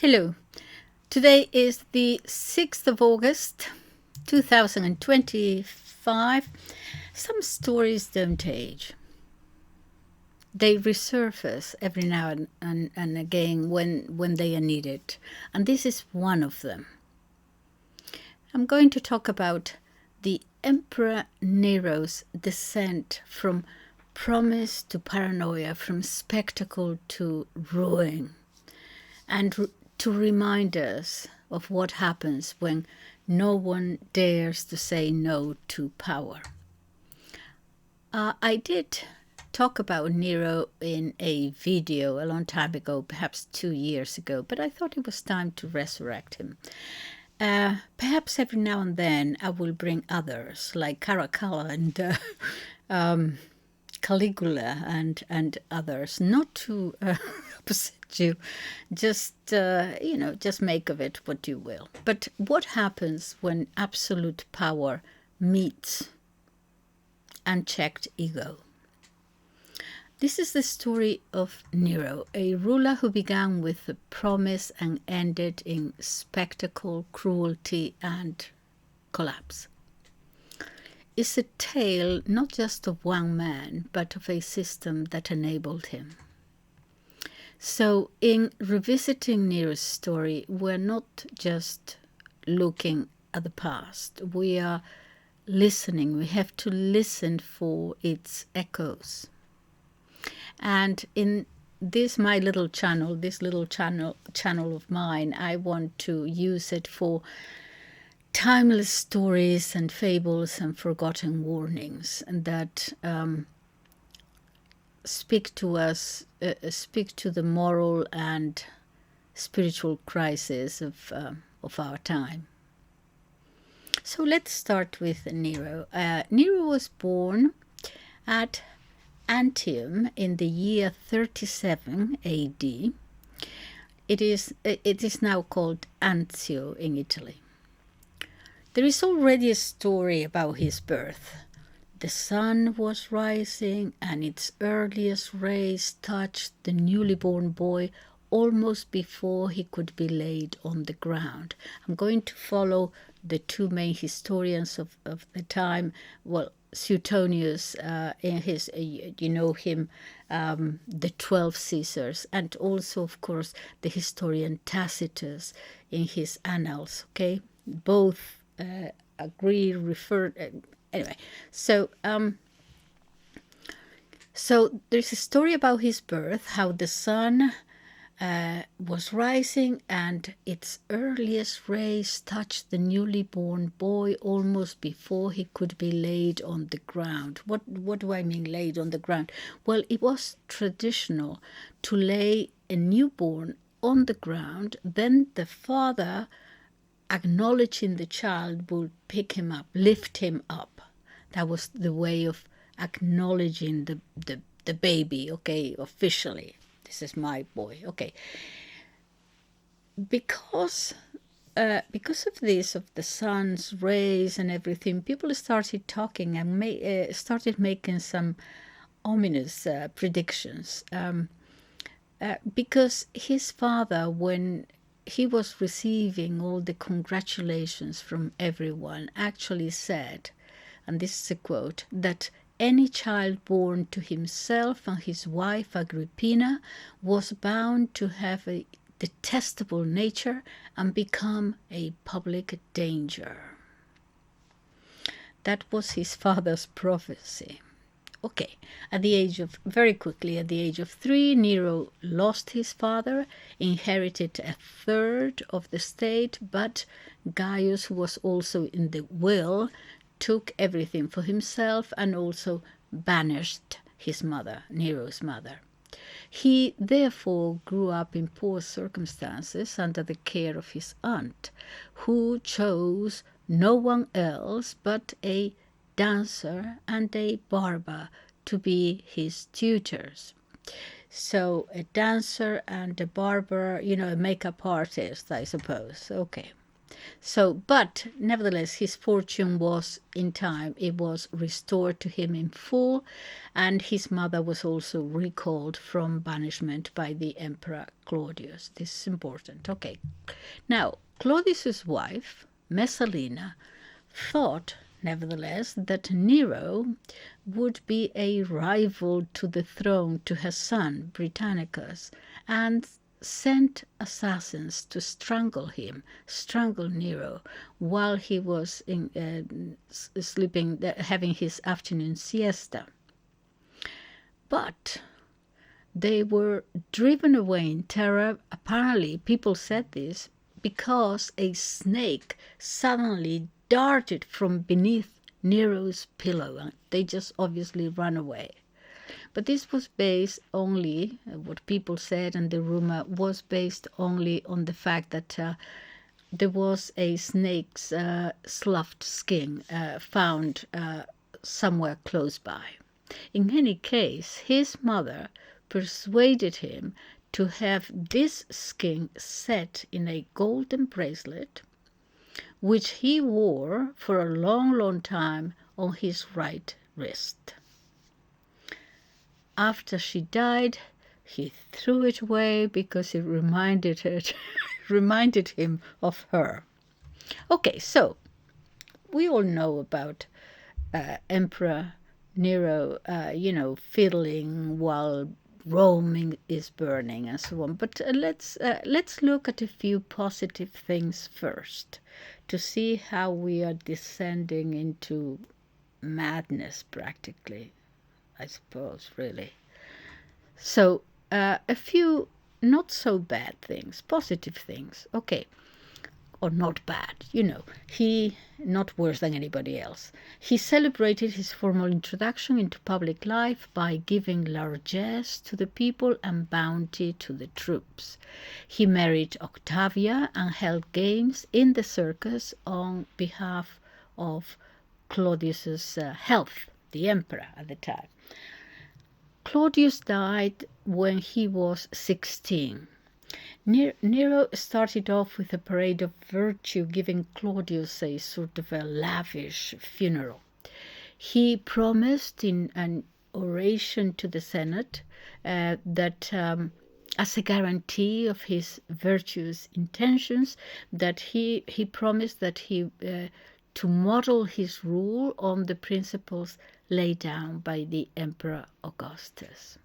Hello. Today is the 6th of August, 2025. Some stories don't age. They resurface every now and again when they are needed. And this is one of them. I'm going to talk about the Emperor Nero's descent from promise to paranoia, from spectacle to ruin, and to remind us of what happens when no one dares to say no to power. I did talk about Nero in a video a long time ago, perhaps 2 years ago, but I thought it was time to resurrect him. Perhaps every now and then I will bring others like Caracalla and Caligula and others, not to upset you, just just make of it what you will. But what happens when absolute power meets unchecked ego? This is the story of Nero, a ruler who began with a promise and ended in spectacle, cruelty, and collapse. It's a tale not just of one man, but of a system that enabled him. So in revisiting Nero's story, we're not just looking at the past. We are listening. We have to listen for its echoes. And in this my little channel, channel of mine, I want to use it for timeless stories and fables and forgotten warnings, and that speak to us, speak to the moral and spiritual crisis of our time. So let's start with Nero. Nero was born at Antium in the year 37 AD. It is now called Anzio in Italy. There is already a story about his birth. The sun was rising, and its earliest rays touched the newly born boy almost before he could be laid on the ground. I'm going to follow the two main historians of the time. Well, Suetonius in his, you know him, the 12 Caesars, and also, of course, the historian Tacitus in his Annals. Okay, both agree, refer. Anyway, so there's a story about his birth, how the sun was rising and its earliest rays touched the newly born boy almost before he could be laid on the ground. What do I mean laid on the ground? Well, it was traditional to lay a newborn on the ground, then the father, acknowledging the child, would pick him up, lift him up. That was the way of acknowledging the baby, okay, officially. This is my boy, okay. Because of this, of the sun's rays and everything, people started talking and started making some ominous predictions. Because his father, when he was receiving all the congratulations from everyone, actually said, and this is a quote, that any child born to himself and his wife Agrippina was bound to have a detestable nature and become a public danger. That was his father's prophecy. Okay, very quickly, at the age of 3, Nero lost his father, inherited a third of the state, but Gaius, who was also in the will, took everything for himself and also banished his mother, Nero's mother. He therefore grew up in poor circumstances under the care of his aunt, who chose no one else but a dancer and a barber to be his tutors. So a dancer and a barber, a makeup artist, I suppose. Okay. So, but nevertheless, his fortune was in time, it was restored to him in full, and his mother was also recalled from banishment by the Emperor Claudius. This is important. Okay. Now, Claudius's wife, Messalina, thought, nevertheless, that Nero would be a rival to the throne to her son, Britannicus, and sent assassins to strangle Nero, while he was sleeping, having his afternoon siesta. But they were driven away in terror. Apparently, people said this because a snake suddenly darted from beneath Nero's pillow, and they just obviously ran away. But this was based only, what people said, and the rumor was based only on the fact that there was a snake's sloughed skin found somewhere close by. In any case, his mother persuaded him to have this skin set in a golden bracelet, which he wore for a long, long time on his right wrist. After she died, he threw it away because it reminded him of her. Okay, so we all know about Emperor Nero, fiddling while Rome is burning and so on. But let's look at a few positive things first to see how we are descending into madness practically, I suppose, really. So a few not so bad things, positive things. Okay. Or not bad, he not worse than anybody else. He celebrated his formal introduction into public life by giving largesse to the people and bounty to the troops. He married Octavia and held games in the circus on behalf of Claudius's health, the emperor at the time. Claudius died when he was 16. Nero started off with a parade of virtue, giving Claudius a sort of a lavish funeral. He promised in an oration to the Senate that as a guarantee of his virtuous intentions, that he promised that he to model his rule on the principles laid down by the Emperor Augustus.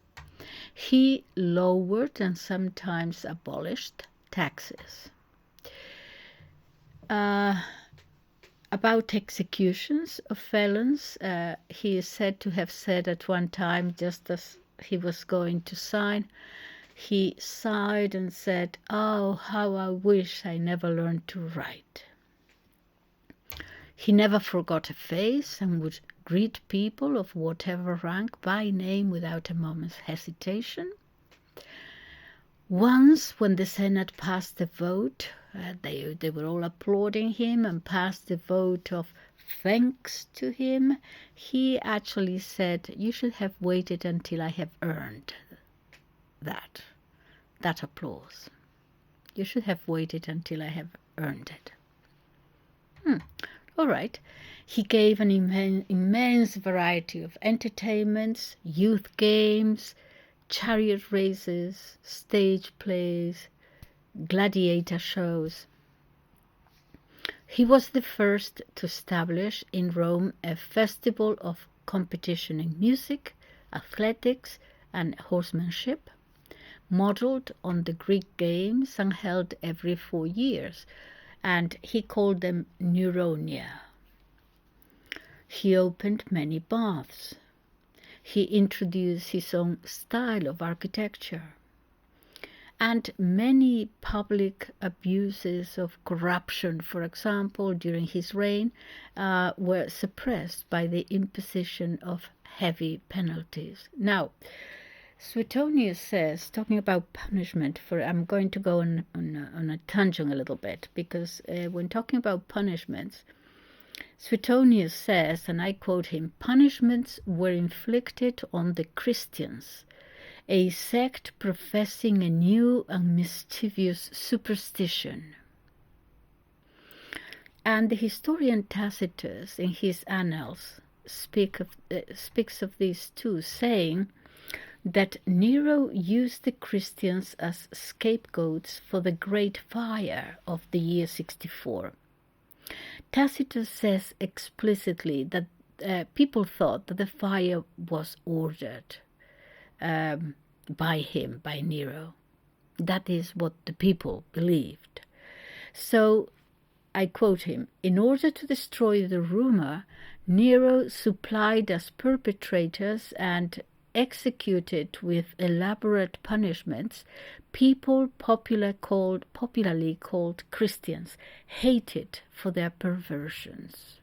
He lowered and sometimes abolished taxes. About executions of felons, he is said to have said at one time, just as he was going to sign, he sighed and said, "Oh, how I wish I never learned to write." He never forgot a face and would greet people of whatever rank by name without a moment's hesitation. Once, when the Senate passed the vote, they were all applauding him and passed the vote of thanks to him, he actually said, "You should have waited until I have earned that applause. You should have waited until I have earned it." All right. He gave an immense variety of entertainments, youth games, chariot races, stage plays, gladiator shows. He was the first to establish in Rome a festival of competition in music, athletics, and horsemanship, modeled on the Greek games and held every 4 years, and he called them Neuronia. He opened many baths. He introduced his own style of architecture. And many public abuses of corruption, for example, during his reign, were suppressed by the imposition of heavy penalties. Now, Suetonius says, talking about punishment, I'm going to go on a tangent a little bit, because when talking about punishments, Suetonius says, and I quote him, "Punishments were inflicted on the Christians, a sect professing a new and mischievous superstition. And the historian Tacitus, in his Annals, speaks of these too, saying that Nero used the Christians as scapegoats for the great fire of the year 64. Tacitus says explicitly that people thought that the fire was ordered by him, by Nero. That is what the people believed. So, I quote him, "In order to destroy the rumor, Nero supplied as perpetrators and executed with elaborate punishments people popularly called Christians, hated for their perversions.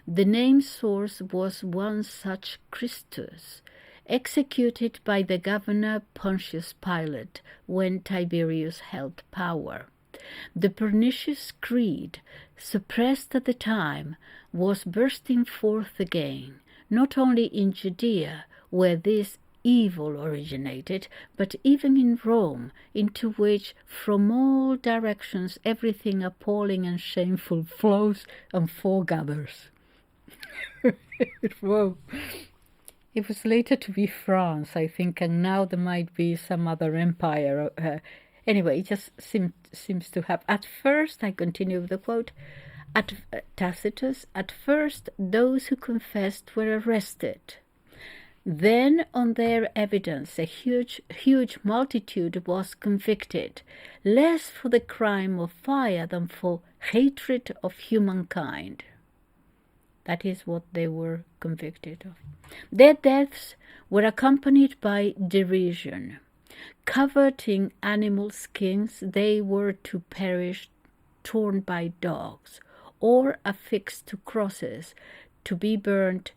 The name source was one such Christus, executed by the governor Pontius Pilate when Tiberius held power. The pernicious creed, suppressed at the time, was bursting forth again, not only in Judea, where this evil originated, but even in Rome, into which from all directions everything appalling and shameful flows and foregathers." Whoa. It was later to be France, I think, and now there might be some other empire. Anyway, it just seems to have. At first, I continue with the quote, Tacitus, "At first those who confessed were arrested. Then, on their evidence, a huge multitude was convicted, less for the crime of fire than for hatred of humankind." That is what they were convicted of. Their deaths were accompanied by derision. Covered in animal skins, they were to perish torn by dogs, or affixed to crosses, to be burnt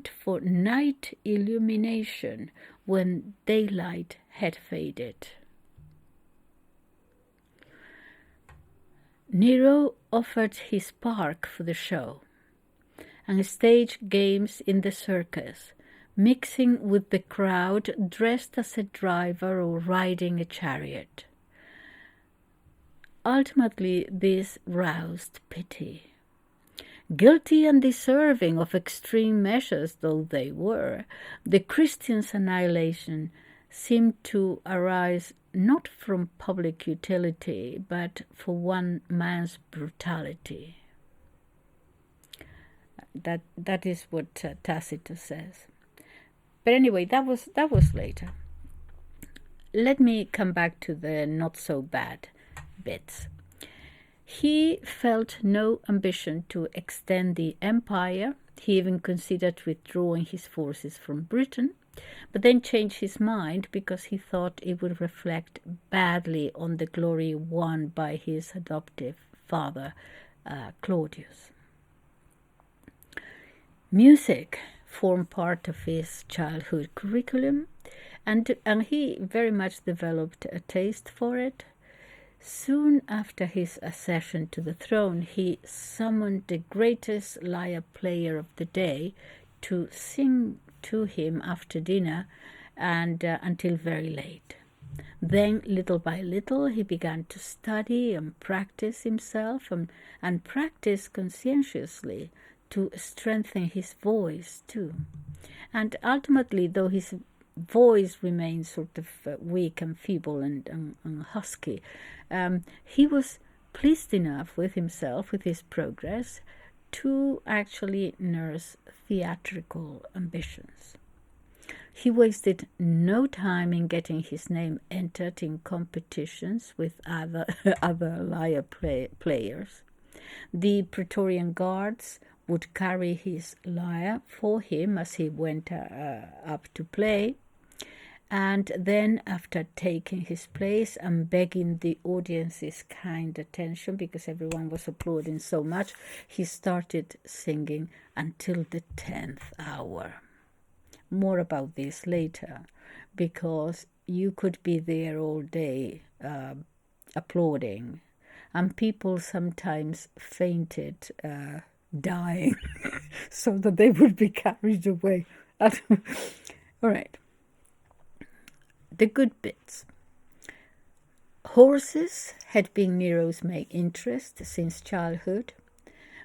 for night illumination when daylight had faded. Nero offered his park for the show and staged games in the circus, mixing with the crowd dressed as a driver or riding a chariot. Ultimately, this roused pity. Guilty and deserving of extreme measures though they were, the Christians' annihilation seemed to arise not from public utility, but for one man's brutality. That is what Tacitus says. But anyway, that was later. Let me come back to the not so bad bits. He felt no ambition to extend the empire. He even considered withdrawing his forces from Britain, but then changed his mind because he thought it would reflect badly on the glory won by his adoptive father, Claudius. Music formed part of his childhood curriculum, and he very much developed a taste for it. Soon after his accession to the throne, he summoned the greatest lyre player of the day to sing to him after dinner and until very late. Then, little by little, he began to study and practice himself and practice conscientiously to strengthen his voice too. And ultimately, though his voice remained sort of weak and feeble and husky, he was pleased enough with himself, with his progress, to actually nurse theatrical ambitions. He wasted no time in getting his name entered in competitions with other lyre players. The Praetorian Guards would carry his lyre for him as he went up to play. And then, after taking his place and begging the audience's kind attention, because everyone was applauding so much, he started singing until the 10th hour. More about this later, because you could be there all day applauding, and people sometimes fainted, dying, so that they would be carried away. All right. The good bits. Horses had been Nero's main interest since childhood.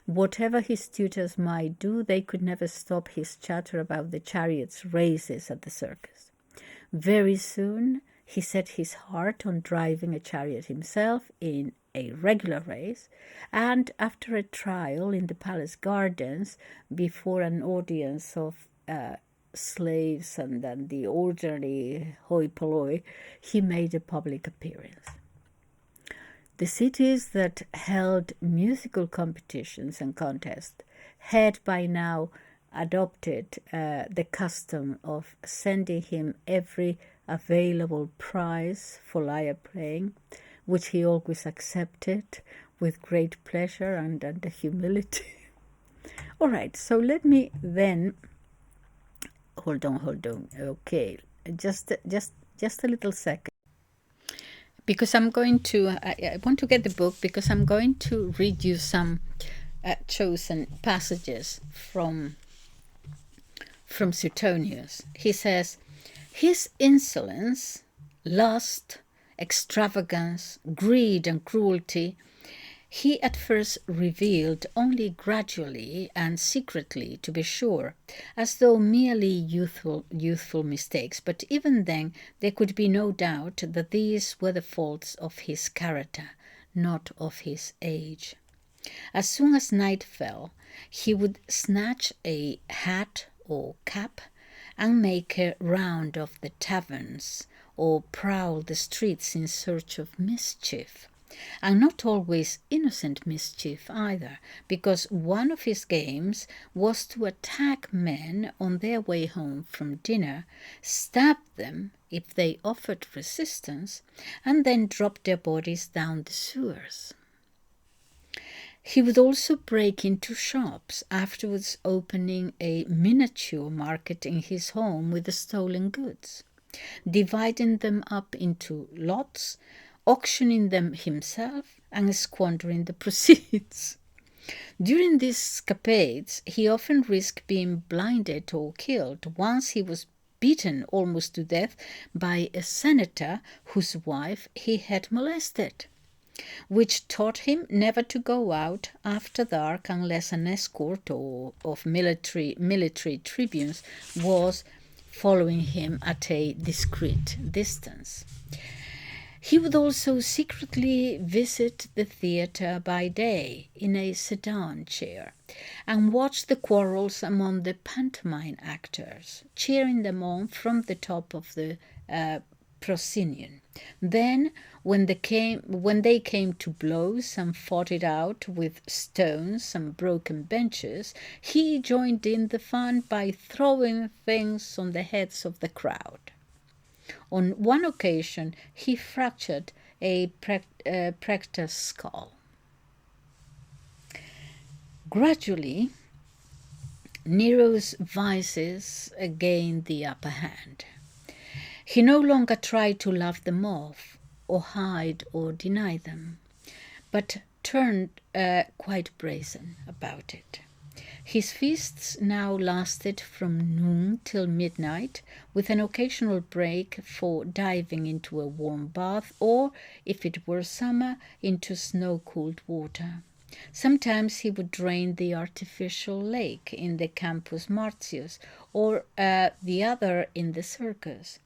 Whatever his tutors might do, they could never stop his chatter about the chariot's races at the circus. Very soon, he set his heart on driving a chariot himself in a regular race, and after a trial in the palace gardens before an audience of slaves and then the ordinary hoi polloi, he made a public appearance. The cities that held musical competitions and contests had by now adopted the custom of sending him every available prize for lyre playing, which he always accepted with great pleasure and humility. All right, so let me then hold on. Okay, just a little second. Because I'm going to, I want to get the book because I'm going to read you some chosen passages from Suetonius. He says, his insolence, lust, extravagance, greed, and cruelty he at first revealed only gradually and secretly, to be sure, as though merely youthful mistakes, but even then there could be no doubt that these were the faults of his character, not of his age. As soon as night fell, he would snatch a hat or cap and make a round of the taverns or prowl the streets in search of mischief. And not always innocent mischief either, because one of his games was to attack men on their way home from dinner, stab them if they offered resistance, and then drop their bodies down the sewers. He would also break into shops, afterwards opening a miniature market in his home with the stolen goods, dividing them up into lots, auctioning them himself, and squandering the proceeds. During these escapades, he often risked being blinded or killed. Once he was beaten almost to death by a senator whose wife he had molested, which taught him never to go out after dark unless an escort of military tribunes was following him at a discreet distance. He would also secretly visit the theatre by day in a sedan chair and watch the quarrels among the pantomime actors, cheering them on from the top of the proscenium. Then, when they came to blows and fought it out with stones and broken benches, he joined in the fun by throwing things on the heads of the crowd. On one occasion, he fractured a praetor's skull. Gradually, Nero's vices gained the upper hand. He no longer tried to laugh them off, or hide or deny them, but turned quite brazen about it. His feasts now lasted from noon till midnight, with an occasional break for diving into a warm bath, or, if it were summer, into snow-cooled water. Sometimes he would drain the artificial lake in the Campus Martius, or the other in the circus,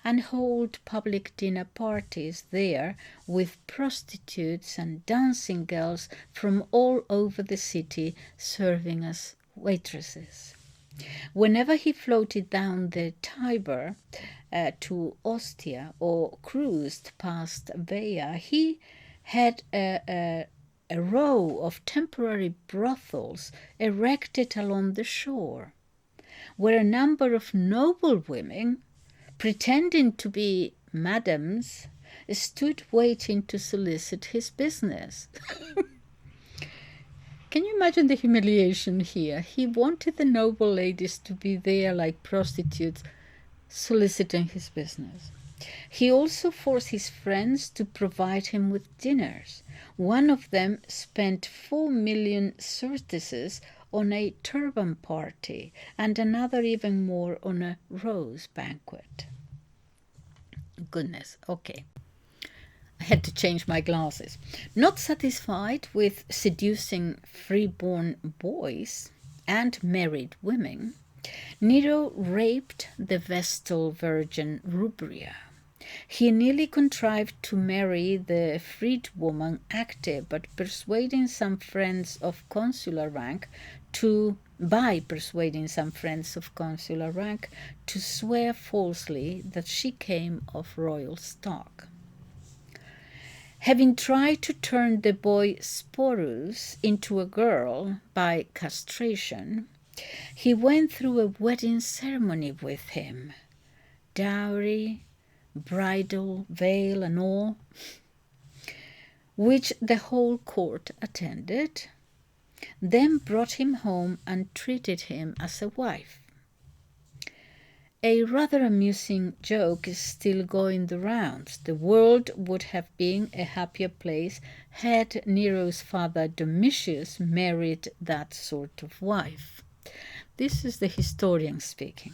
and hold public dinner parties there with prostitutes and dancing girls from all over the city serving as waitresses. Whenever he floated down the Tiber to Ostia or cruised past Veia, he had a row of temporary brothels erected along the shore, where a number of noble women, pretending to be madams, stood waiting to solicit his business. Can you imagine the humiliation here? He wanted the noble ladies to be there like prostitutes, soliciting his business. He also forced his friends to provide him with dinners. One of them spent 4 million sesterces on a turban party, and another even more on a rose banquet. Goodness, okay. I had to change my glasses. Not satisfied with seducing freeborn boys and married women, Nero raped the Vestal Virgin Rubria. He nearly contrived to marry the freedwoman Acte, but persuading some friends of consular rank to swear falsely that she came of royal stock. Having tried to turn the boy Sporus into a girl by castration, he went through a wedding ceremony with him. Dowry, bridal, veil, and all, which the whole court attended, then brought him home and treated him as a wife. A rather amusing joke is still going the rounds. The world would have been a happier place had Nero's father Domitius married that sort of wife. This is the historian speaking.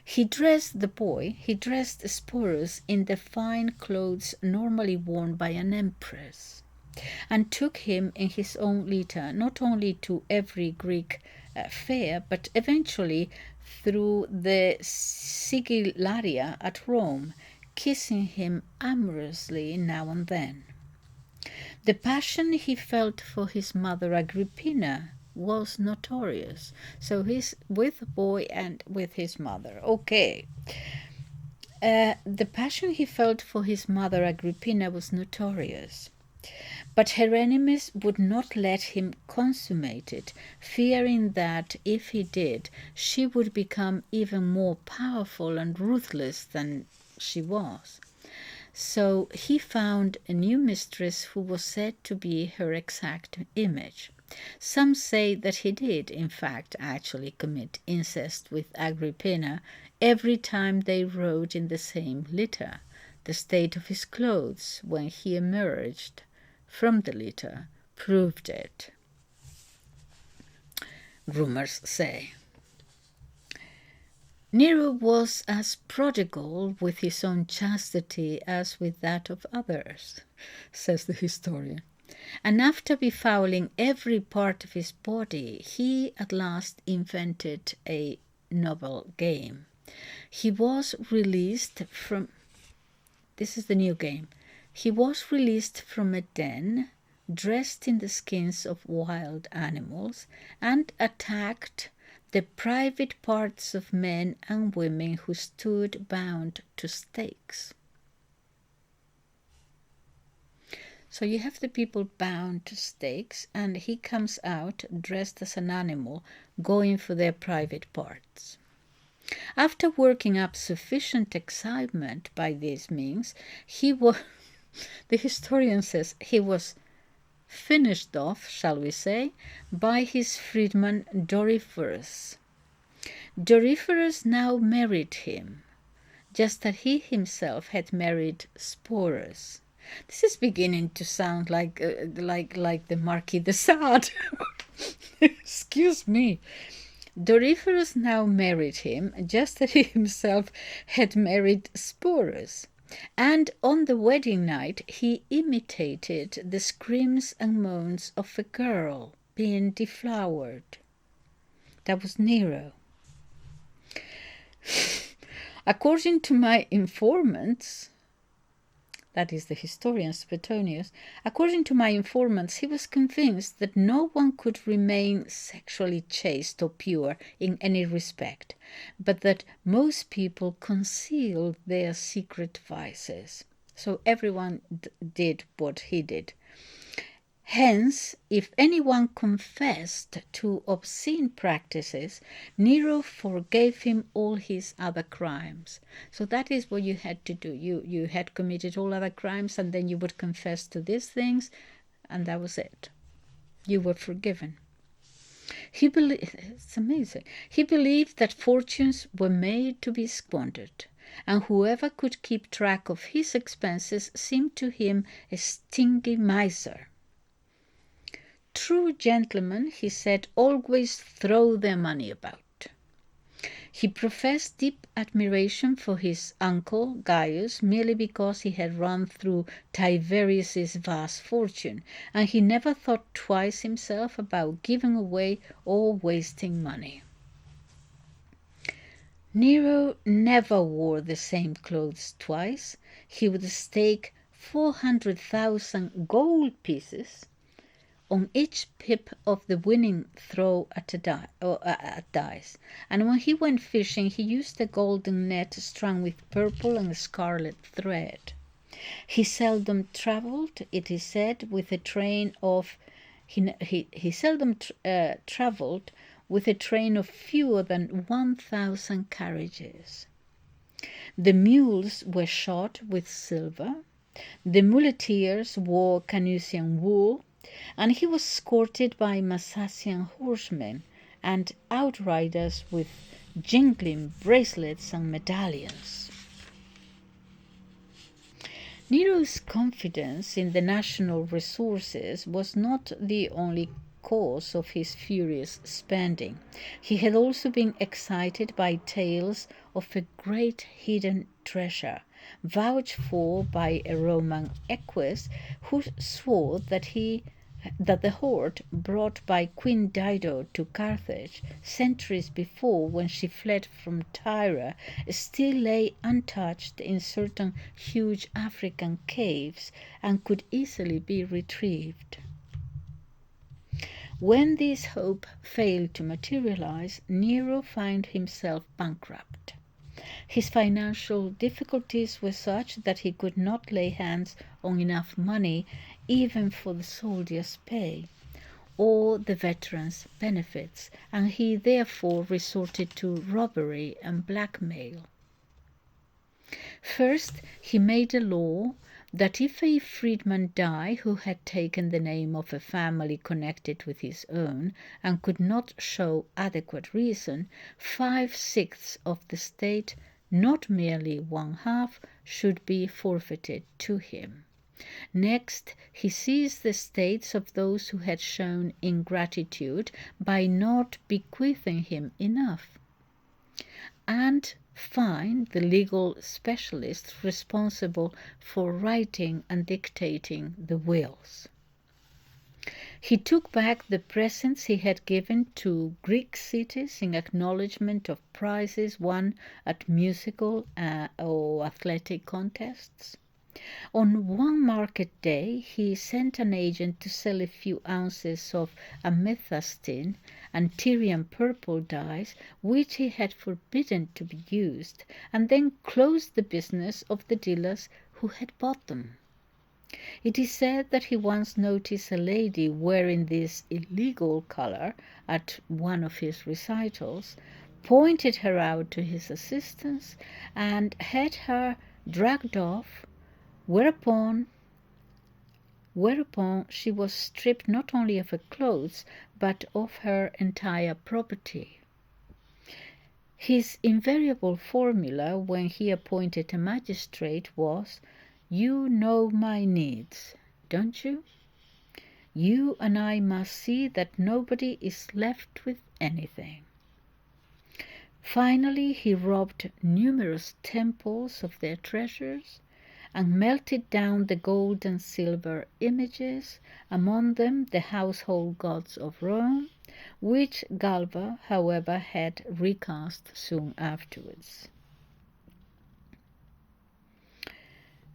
He dressed Sporus in the fine clothes normally worn by an empress, and took him in his own litter not only to every Greek fair, but eventually through the Sigillaria at Rome, kissing him amorously now and then. The passion he felt for his mother Agrippina was notorious. So he's with the boy and with his mother. Okay. The passion he felt for his mother Agrippina was notorious. But her enemies would not let him consummate it, fearing that if he did, she would become even more powerful and ruthless than she was. So he found a new mistress who was said to be her exact image. Some say that he did, in fact, actually commit incest with Agrippina every time they rode in the same litter. The state of his clothes when he emerged from the litter proved it, rumors say. Nero was as prodigal with his own chastity as with that of others, says the historian. And after befouling every part of his body, he at last invented a novel game. He was released from... This is the new game. He was released from a den, dressed in the skins of wild animals, and attacked the private parts of men and women who stood bound to stakes. So you have the people bound to stakes, and he comes out dressed as an animal, going for their private parts. After working up sufficient excitement by these means, the historian says he was finished off, shall we say, by his freedman Doryphorus. Doryphorus now married him, just as he himself had married Sporus. This is beginning to sound like the Marquis de Sade. Excuse me. Doryphorus now married him, just as he himself had married Sporus. And on the wedding night he imitated the screams and moans of a girl being deflowered. That was Nero. According to my informants, that is the historian Suetonius, according to my informants, he was convinced that no one could remain sexually chaste or pure in any respect, but that most people concealed their secret vices. So everyone did what he did. Hence, if anyone confessed to obscene practices, Nero forgave him all his other crimes. So that is what you had to do. You had committed all other crimes, and then you would confess to these things, and that was it. You were forgiven. It's amazing. He believed that fortunes were made to be squandered, and whoever could keep track of his expenses seemed to him a stingy miser. True gentlemen, he said, always throw their money about. He professed deep admiration for his uncle Gaius merely because he had run through Tiberius's vast fortune, and he never thought twice himself about giving away or wasting money. Nero never wore the same clothes twice. He would stake 400,000 gold pieces on each pip of the winning throw at dice, and when he went fishing he used a golden net strung with purple and scarlet thread. He seldom travelled, it is said, with a train of he seldom travelled with a train of fewer than 1,000 carriages. The mules were shod with silver, the muleteers wore Canusian wool, and he was escorted by Massasian horsemen and outriders with jingling bracelets and medallions. Nero's confidence in the national resources was not the only cause of his furious spending. He had also been excited by tales of a great hidden treasure, vouched for by a Roman equus who swore that the hoard brought by Queen Dido to Carthage centuries before, when she fled from Tyre, still lay untouched in certain huge African caves and could easily be retrieved. When this hope failed to materialize, Nero found himself bankrupt. His financial difficulties were such that he could not lay hands on enough money even for the soldiers' pay or the veterans' benefits, and he therefore resorted to robbery and blackmail. First, he made a law that if a freedman died who had taken the name of a family connected with his own and could not show adequate reason, 5/6 of the state, not merely 1/2, should be forfeited to him. Next, he seized the estates of those who had shown ingratitude by not bequeathing him enough, and fined the legal specialists responsible for writing and dictating the wills. He took back the presents he had given to Greek cities in acknowledgment of prizes won at musical or athletic contests. On one market day he sent an agent to sell a few ounces of amethystine and Tyrian purple dyes, which he had forbidden to be used, and then closed the business of the dealers who had bought them. It is said that he once noticed a lady wearing this illegal color at one of his recitals, pointed her out to his assistants, and had her dragged off, whereupon she was stripped not only of her clothes, but of her entire property. His invariable formula when he appointed a magistrate was, "You know my needs, don't you? You and I must see that nobody is left with anything." Finally, he robbed numerous temples of their treasures, and melted down the gold and silver images, among them the household gods of Rome, which Galba, however, had recast soon afterwards.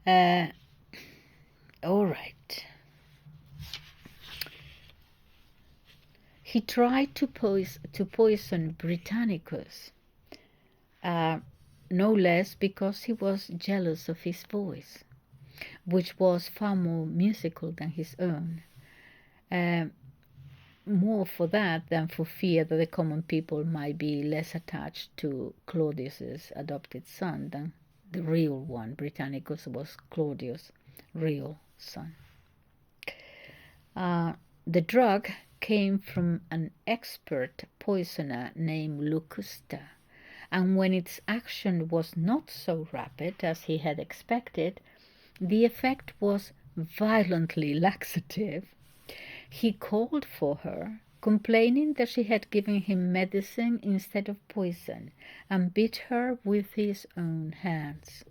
All right. He tried to poison Britannicus, no less because he was jealous of his voice, which was far more musical than his own. More for that than for fear that the common people might be less attached to Claudius's adopted son than the real one. Britannicus was Claudius' real son. The drug came from an expert poisoner named Locusta, and when its action was not so rapid as he had expected, the effect was violently laxative. He called for her, complaining that she had given him medicine instead of poison, and beat her with his own hands.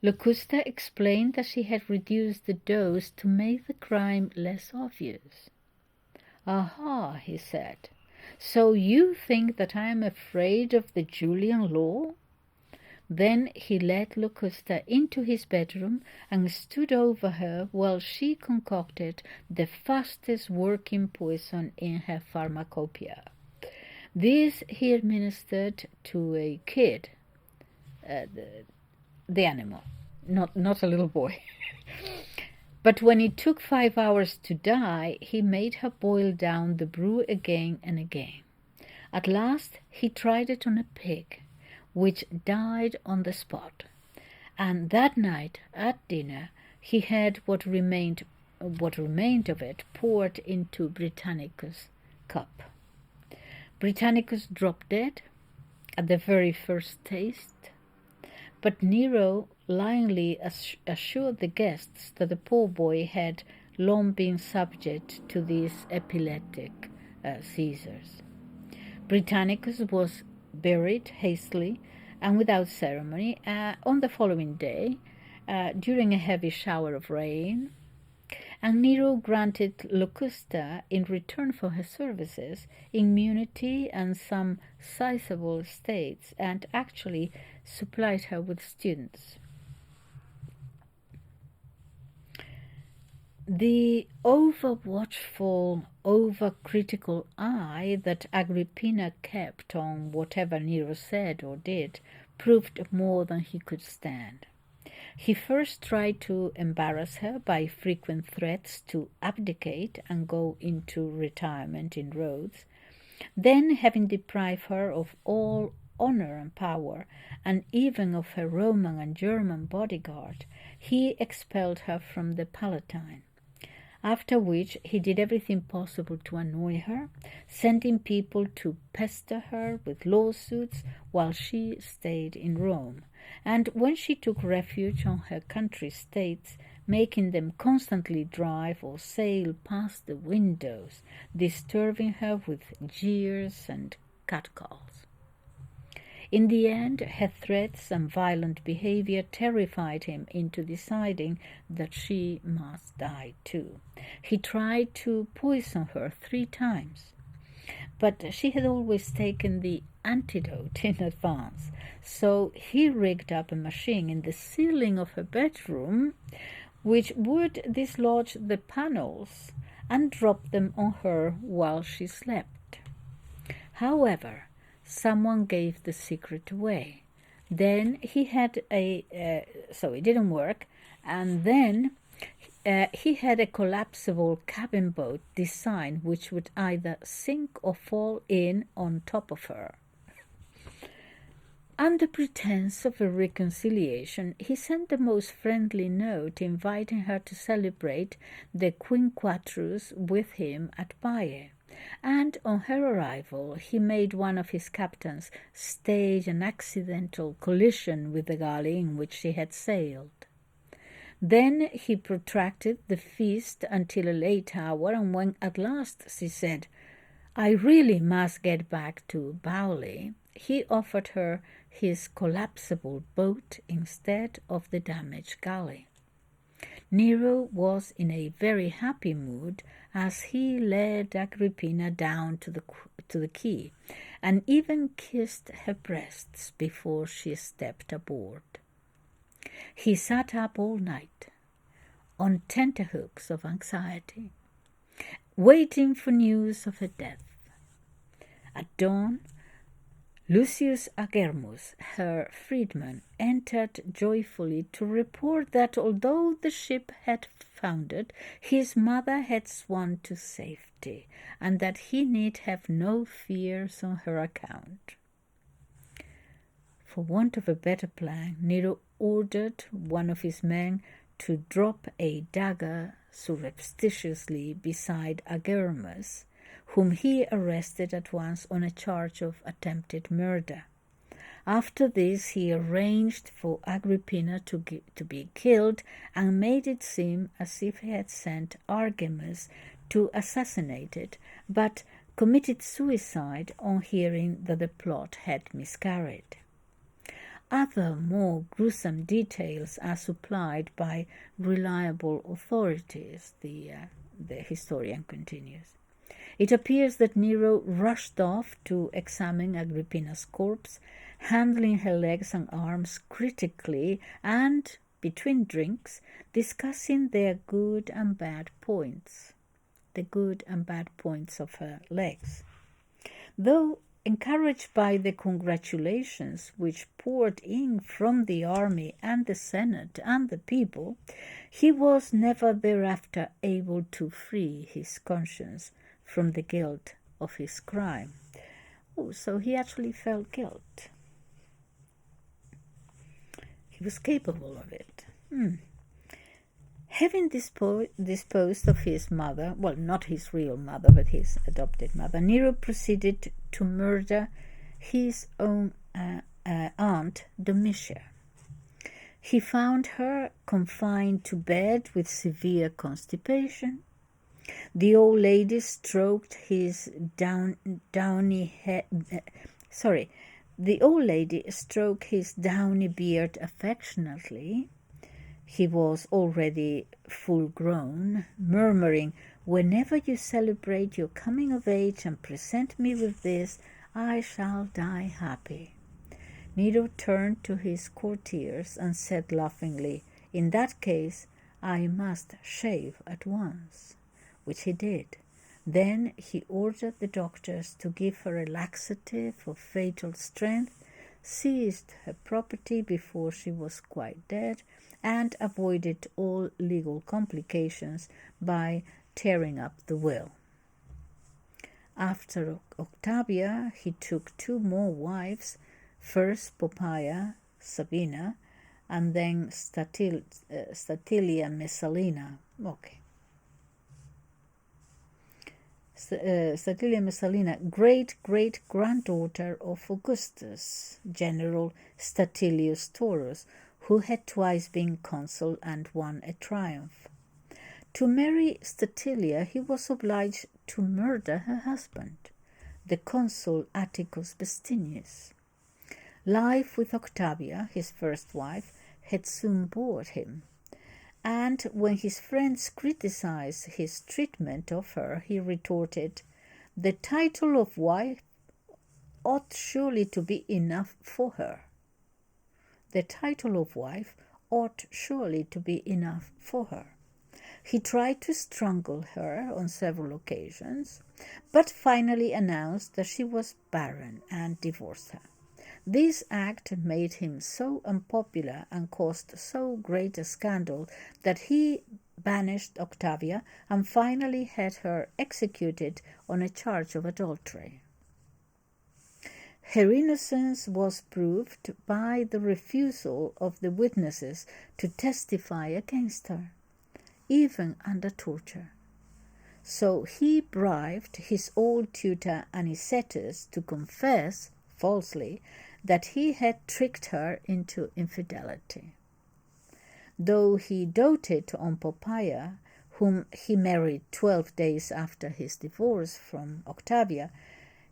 Locusta explained that she had reduced the dose to make the crime less obvious. "Aha," he said, "so you think that I am afraid of the Julian law?" Then he led Locusta into his bedroom and stood over her while she concocted the fastest working poison in her pharmacopoeia. This he administered to a kid, the animal, not a little boy. But when it took 5 hours to die, he made her boil down the brew again and again. At last he tried it on a pig, which died on the spot. And that night at dinner he had what remained of it poured into Britannicus' cup. Britannicus dropped dead at the very first taste, but Nero lyingly assured the guests that the poor boy had long been subject to these epileptic seizures. Britannicus was buried hastily and without ceremony on the following day during a heavy shower of rain, and Nero granted Locusta, in return for her services, immunity and some sizable estates, and actually supplied her with students. The over-watchful, over-critical eye that Agrippina kept on whatever Nero said or did proved more than he could stand. He first tried to embarrass her by frequent threats to abdicate and go into retirement in Rhodes. Then, having deprived her of all honor and power, and even of her Roman and German bodyguard, he expelled her from the Palatine. After which he did everything possible to annoy her, sending people to pester her with lawsuits while she stayed in Rome, and when she took refuge on her country estates, making them constantly drive or sail past the windows, disturbing her with jeers and catcalls. In the end, her threats and violent behavior terrified him into deciding that she must die too. He tried to poison her 3 times, but she had always taken the antidote in advance, so he rigged up a machine in the ceiling of her bedroom which would dislodge the panels and drop them on her while she slept. However, someone gave the secret away. Then he had so it didn't work, and then he had a collapsible cabin boat design which would either sink or fall in on top of her. Under pretense of a reconciliation, he sent the most friendly note inviting her to celebrate the Quinquatrus with him at Baiae, and on her arrival he made one of his captains stage an accidental collision with the galley in which she had sailed. Then he protracted the feast until a late hour, and when at last she said, "I really must get back to Baiae," he offered her his collapsible boat instead of the damaged galley. Nero was in a very happy mood as he led Agrippina down to the quay, and even kissed her breasts before she stepped aboard. He sat up all night, on tenterhooks of anxiety, waiting for news of her death. At dawn, Lucius Agermus, her freedman, entered joyfully to report that although the ship had foundered, his mother had swum to safety, and that he need have no fears on her account. For want of a better plan, Nero ordered one of his men to drop a dagger surreptitiously beside Agermus, whom he arrested at once on a charge of attempted murder. After this, he arranged for Agrippina to be killed and made it seem as if he had sent Artemis to assassinate it, but committed suicide on hearing that the plot had miscarried. Other more gruesome details are supplied by reliable authorities, the historian continues. It appears that Nero rushed off to examine Agrippina's corpse, handling her legs and arms critically and, between drinks, discussing their good and bad points, the good and bad points of her legs. Though encouraged by the congratulations which poured in from the army and the Senate and the people, he was never thereafter able to free his conscience from the guilt of his crime. Oh, so he actually felt guilt. He was capable of it. Having disposed of his mother, well, not his real mother, but his adopted mother, Nero proceeded to murder his own aunt, Domitia. He found her confined to bed with severe constipation. The old lady stroked his downy beard affectionately. He was already full grown, murmuring, "Whenever you celebrate your coming of age and present me with this, I shall die happy." Nero turned to his courtiers and said laughingly, "In that case, I must shave at once," which he did. Then he ordered the doctors to give her a laxative of fatal strength, seized her property before she was quite dead, and avoided all legal complications by tearing up the will. After Octavia, he took 2 more wives, first Poppaea, Sabina, and then Statilia Messalina. Statilia Messalina, great-great-granddaughter of Augustus, General Statilius Taurus, who had twice been consul and won a triumph. To marry Statilia, he was obliged to murder her husband, the consul Atticus Bestinius. Life with Octavia, his first wife, had soon bored him, and when his friends criticized his treatment of her, he retorted, "The title of wife ought surely to be enough for her." The title of wife ought surely to be enough for her. He tried to strangle her on several occasions, but finally announced that she was barren and divorced her. This act made him so unpopular and caused so great a scandal that he banished Octavia and finally had her executed on a charge of adultery. Her innocence was proved by the refusal of the witnesses to testify against her, even under torture. So he bribed his old tutor Anicetus to confess, falsely, that he had tricked her into infidelity. Though he doted on Poppaea, whom he married 12 days after his divorce from Octavia,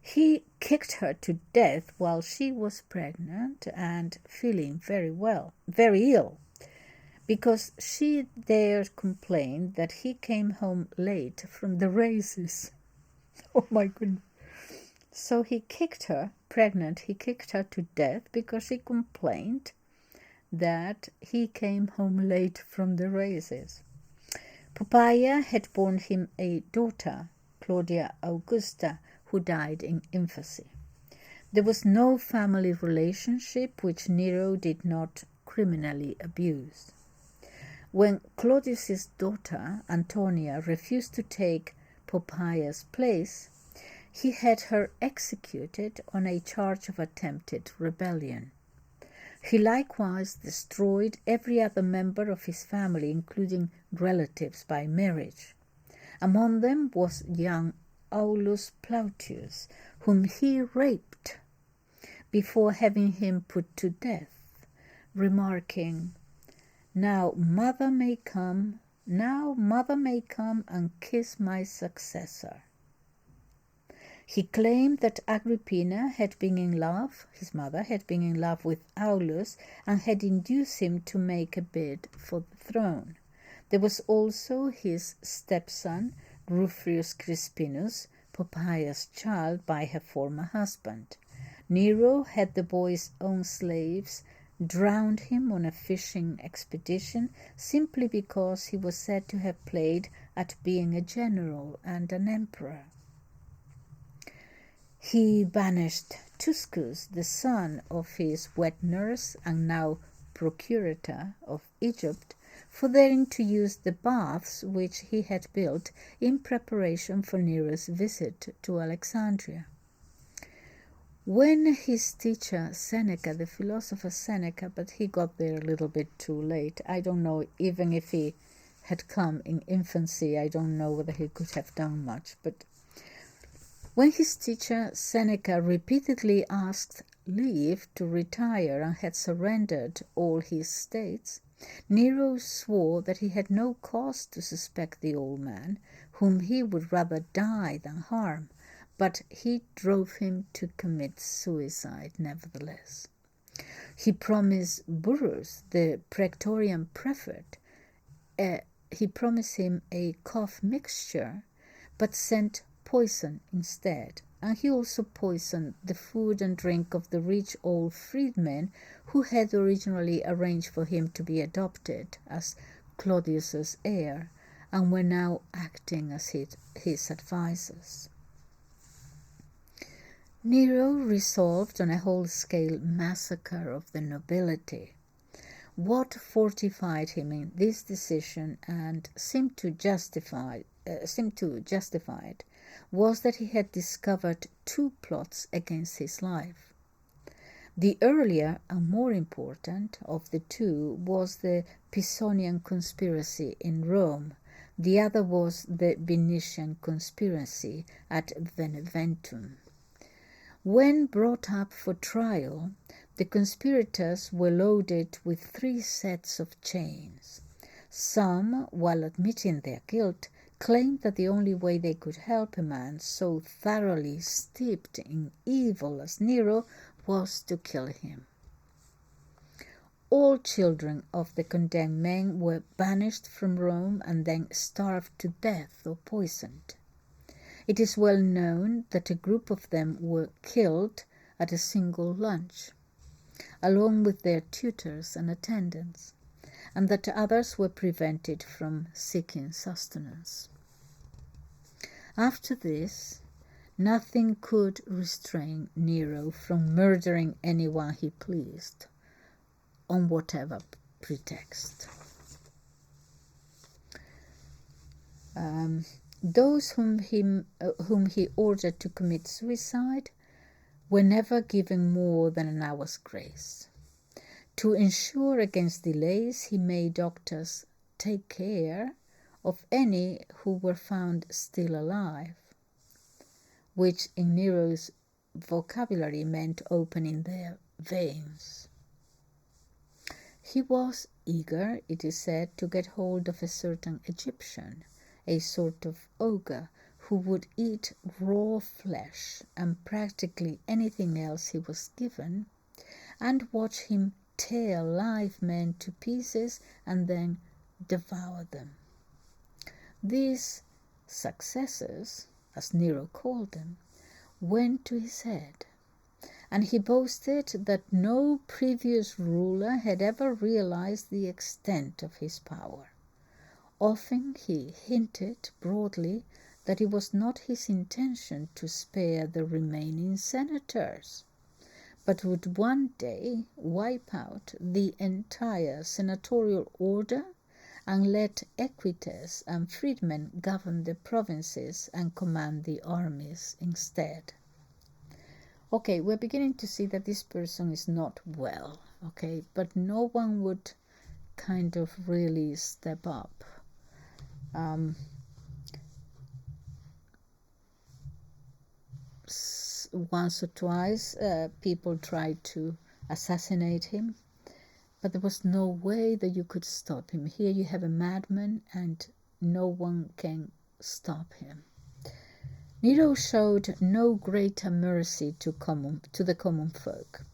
he kicked her to death while she was pregnant and feeling very ill, because she dared complain that he came home late from the races. Oh my goodness. So he kicked her, pregnant, he kicked her to death because she complained that he came home late from the races. Poppaea had borne him a daughter, Claudia Augusta, who died in infancy. There was no family relationship which Nero did not criminally abuse. When Claudius's daughter, Antonia, refused to take Poppaea's place, he had her executed on a charge of attempted rebellion. He likewise destroyed every other member of his family, including relatives by marriage. Among them was young Aulus Plautius, whom he raped before having him put to death, remarking, "Now mother may come, Now mother may come and kiss my successor." He claimed that Agrippina had been in love, his mother had been in love with Aulus and had induced him to make a bid for the throne. There was also his stepson, Rufus Crispinus, Poppaea's child by her former husband. Nero had the boy's own slaves drowned him on a fishing expedition simply because he was said to have played at being a general and an emperor. He banished Tuscus, the son of his wet nurse and now procurator of Egypt, for daring to use the baths which he had built in preparation for Nero's visit to Alexandria. When his teacher Seneca, the philosopher Seneca, but he got there a little bit too late. I don't know, even if he had come in infancy, I don't know whether he could have done much, but when his teacher Seneca repeatedly asked leave to retire and had surrendered all his states, Nero swore that he had no cause to suspect the old man, whom he would rather die than harm, but he drove him to commit suicide nevertheless. He promised Burrus, the praetorian prefect, he promised him a cough mixture, but sent poison instead, and he also poisoned the food and drink of the rich old freedmen who had originally arranged for him to be adopted as Claudius's heir and were now acting as his advisors. Nero resolved on a whole-scale massacre of the nobility. What fortified him in this decision and seemed to justify it was that he had discovered two plots against his life. The earlier and more important of the two was the Pisonian conspiracy in Rome. The other was the Venetian conspiracy at Beneventum. When brought up for trial, the conspirators were loaded with 3 sets of chains. Some, while admitting their guilt, claimed that the only way they could help a man so thoroughly steeped in evil as Nero was to kill him. All children of the condemned men were banished from Rome and then starved to death or poisoned. It is well known that a group of them were killed at a single lunch, along with their tutors and attendants, and that others were prevented from seeking sustenance. After this, nothing could restrain Nero from murdering anyone he pleased, on whatever pretext. Those whom he ordered to commit suicide were never given more than an hour's grace. To ensure against delays, he made doctors take care of any who were found still alive, which in Nero's vocabulary meant opening their veins. He was eager, it is said, to get hold of a certain Egyptian, a sort of ogre, who would eat raw flesh and practically anything else he was given, and watch him tear live men to pieces and then devour them. These successes, as Nero called them, went to his head, and he boasted that no previous ruler had ever realized the extent of his power. Often he hinted broadly that it was not his intention to spare the remaining senators, but would one day wipe out the entire senatorial order and let equites and freedmen govern the provinces and command the armies instead. Okay, we're beginning to see that this person is not well, okay, but no one would kind of really step up. Once or twice, people tried to assassinate him, But there was no way that you could stop him. Here you have a madman and no one can stop him. Nero showed no greater mercy to the common folk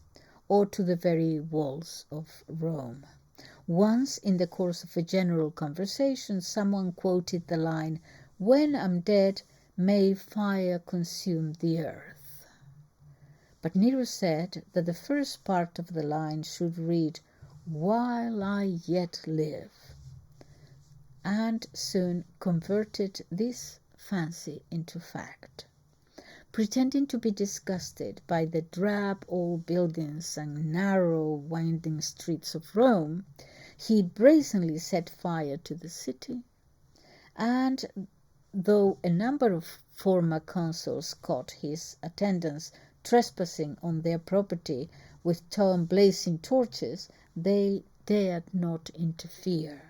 or to the very walls of Rome. Once, in the course of a general conversation, someone quoted the line, "When I'm dead, may fire consume the earth." But Nero said that the first part of the line should read, "While I yet live," and soon converted this fancy into fact. Pretending to be disgusted by the drab old buildings and narrow winding streets of Rome, he brazenly set fire to the city, and though a number of former consuls caught his attendants trespassing on their property with blazing torches, they dared not interfere.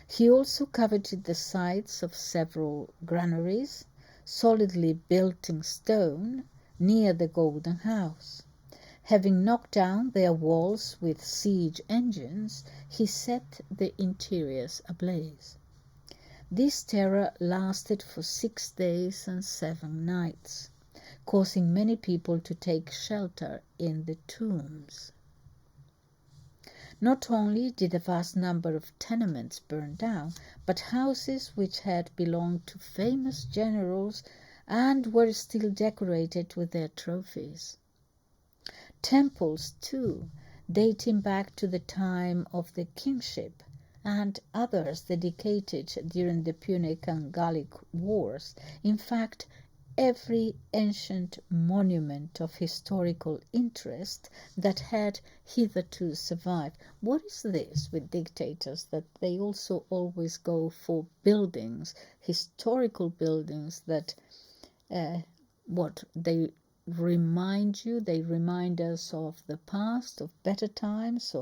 He also coveted the sites of several granaries, solidly built in stone, near the Golden House. Having knocked down their walls with siege engines, he set the interiors ablaze. This terror lasted for 6 days and 7 nights, causing many people to take shelter in the tombs. Not only did a vast number of tenements burn down, but houses which had belonged to famous generals and were still decorated with their trophies. Temples, too, dating back to the time of the kingship, and others dedicated during the Punic and Gallic wars. In fact, every ancient monument of historical interest that had hitherto survived. What is this with dictators, that they also always go for buildings, historical buildings that they remind us of the past, of better times,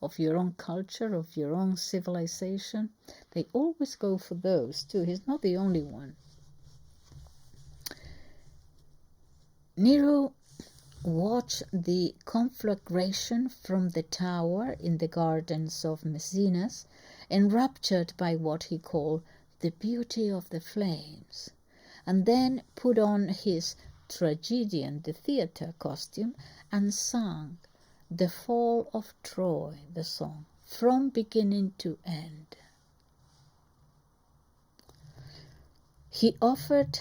of your own culture, of your own civilization. They always go for those too. He's not the only one. Nero watched the conflagration from the tower in the gardens of Maecenas, enraptured by what he called the beauty of the flames, and then put on his tragedian, the theater costume, and sang the Fall of Troy, the song, from beginning to end. He offered,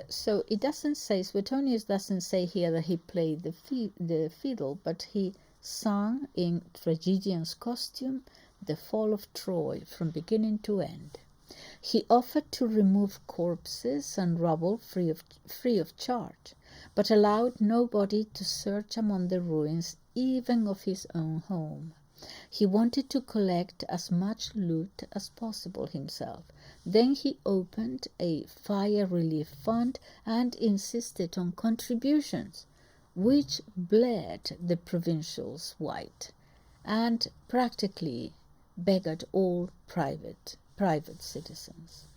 so it doesn't say, Suetonius doesn't say here that he played the fiddle, but he sang in tragedian's costume the Fall of Troy from beginning to end. He offered to remove corpses and rubble free of charge, but allowed nobody to search among the ruins even of his own home. He wanted to collect as much loot as possible himself. Then he opened a fire relief fund and insisted on contributions, which bled the provincials white and practically beggared all private citizens.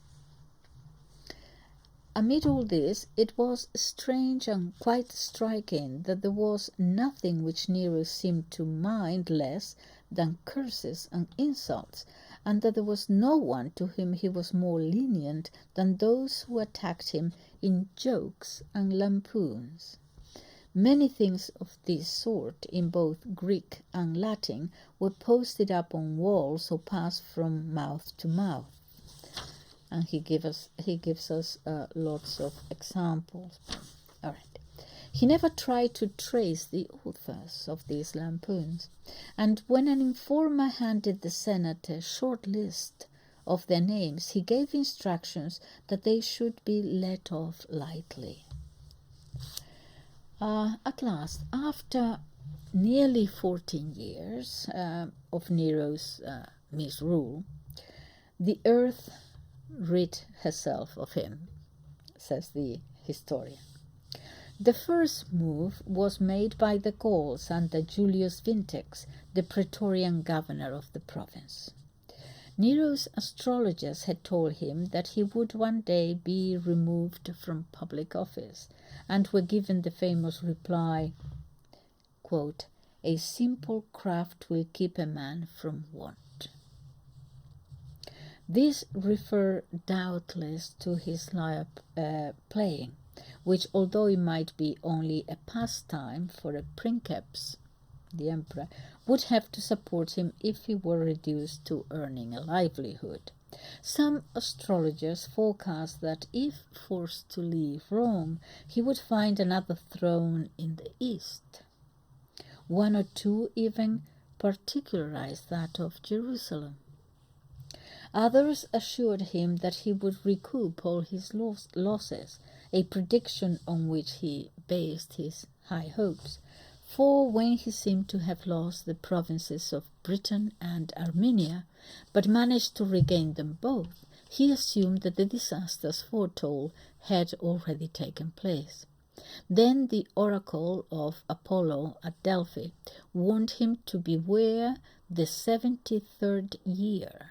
Amid all this, it was strange and quite striking that there was nothing which Nero seemed to mind less than curses and insults, and that there was no one to whom he was more lenient than those who attacked him in jokes and lampoons. Many things of this sort, in both Greek and Latin, were posted up on walls or passed from mouth to mouth. And he gives us lots of examples. All right. He never tried to trace the authors of these lampoons, and when an informer handed the Senate a short list of their names, he gave instructions that they should be let off lightly. At last, after nearly 14 years of Nero's misrule, the earth rid herself of him, says the historian. The first move was made by the Gauls under Julius Vintex, the Praetorian governor of the province. Nero's astrologers had told him that he would one day be removed from public office, and were given the famous reply, quote, A simple craft will keep a man from want. This refer doubtless to his lyre playing, which, although it might be only a pastime for a princeps, the emperor, would have to support him if he were reduced to earning a livelihood. Some astrologers forecast that if forced to leave Rome, he would find another throne in the east. One or two even particularized that of Jerusalem. Others assured him that he would recoup all his losses, a prediction on which he based his high hopes. For when he seemed to have lost the provinces of Britain and Armenia, but managed to regain them both, he assumed that the disasters foretold had already taken place. Then the oracle of Apollo at Delphi warned him to beware the 73rd year.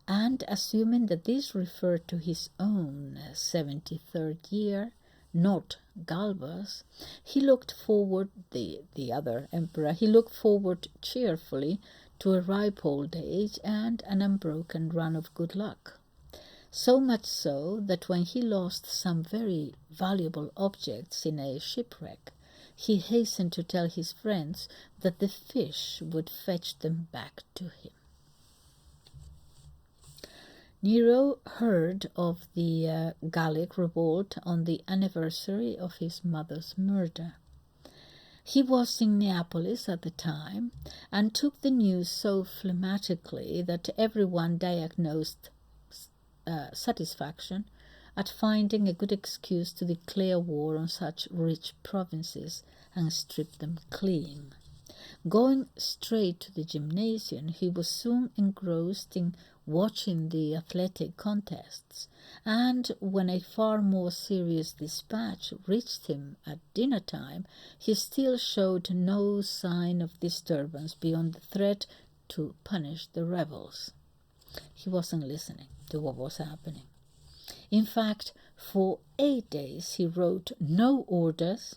And assuming that this referred to his own 73rd year, not Galba's, he looked forward, the other emperor, he looked forward cheerfully to a ripe old age and an unbroken run of good luck. So much so that when he lost some very valuable objects in a shipwreck, he hastened to tell his friends that the fish would fetch them back to him. Nero heard of the Gallic revolt on the anniversary of his mother's murder. He was in Neapolis at the time and took the news so phlegmatically that everyone diagnosed satisfaction at finding a good excuse to declare war on such rich provinces and strip them clean. Going straight to the gymnasium, he was soon engrossed in watching the athletic contests, and when a far more serious dispatch reached him at dinner time, he still showed no sign of disturbance beyond the threat to punish the rebels. He wasn't listening to what was happening. In fact, for 8 days he wrote no orders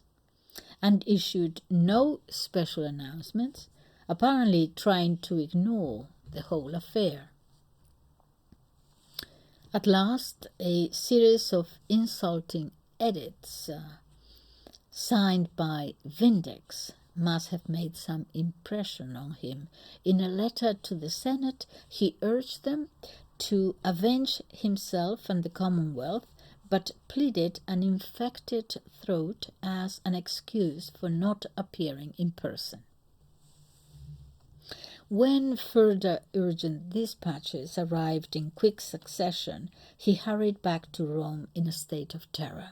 and issued no special announcements, apparently trying to ignore the whole affair. At last, a series of insulting edicts signed by Vindex must have made some impression on him. In a letter to the Senate, he urged them to avenge himself and the Commonwealth, but pleaded an infected throat as an excuse for not appearing in person. When further urgent dispatches arrived in quick succession, he hurried back to Rome in a state of terror.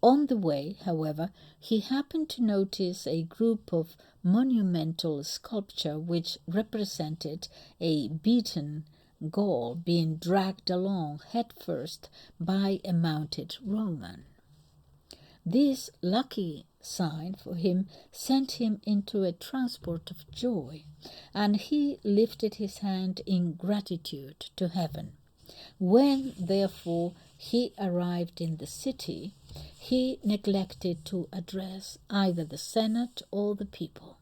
On the way, however, he happened to notice a group of monumental sculpture which represented a beaten Gaul being dragged along headfirst by a mounted Roman. This lucky sign for him sent him into a transport of joy, and he lifted his hand in gratitude to heaven. When, therefore, he arrived in the city, he neglected to address either the Senate or the people.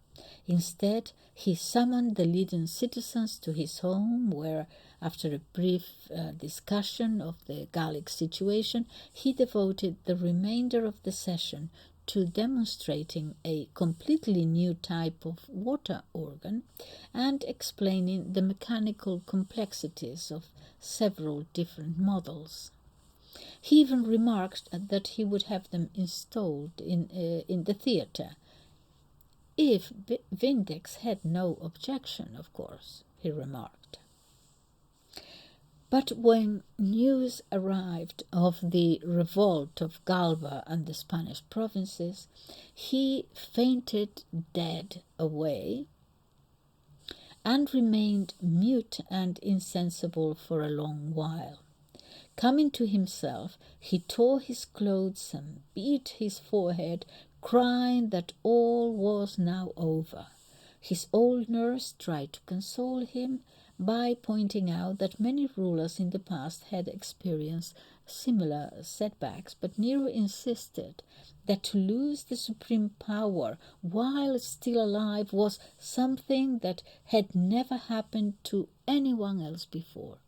Instead, he summoned the leading citizens to his home, where, after a brief discussion of the Gallic situation, he devoted the remainder of the session to demonstrating a completely new type of water organ and explaining the mechanical complexities of several different models. He even remarked that he would have them installed in the theatre, if Vindex had no objection, of course, he remarked. But when news arrived of the revolt of Galba and the Spanish provinces, he fainted dead away and remained mute and insensible for a long while. Coming to himself, he tore his clothes and beat his forehead, crying that all was now over. His old nurse tried to console him, by pointing out that many rulers in the past had experienced similar setbacks, but Nero insisted that to lose the supreme power while still alive was something that had never happened to anyone else before.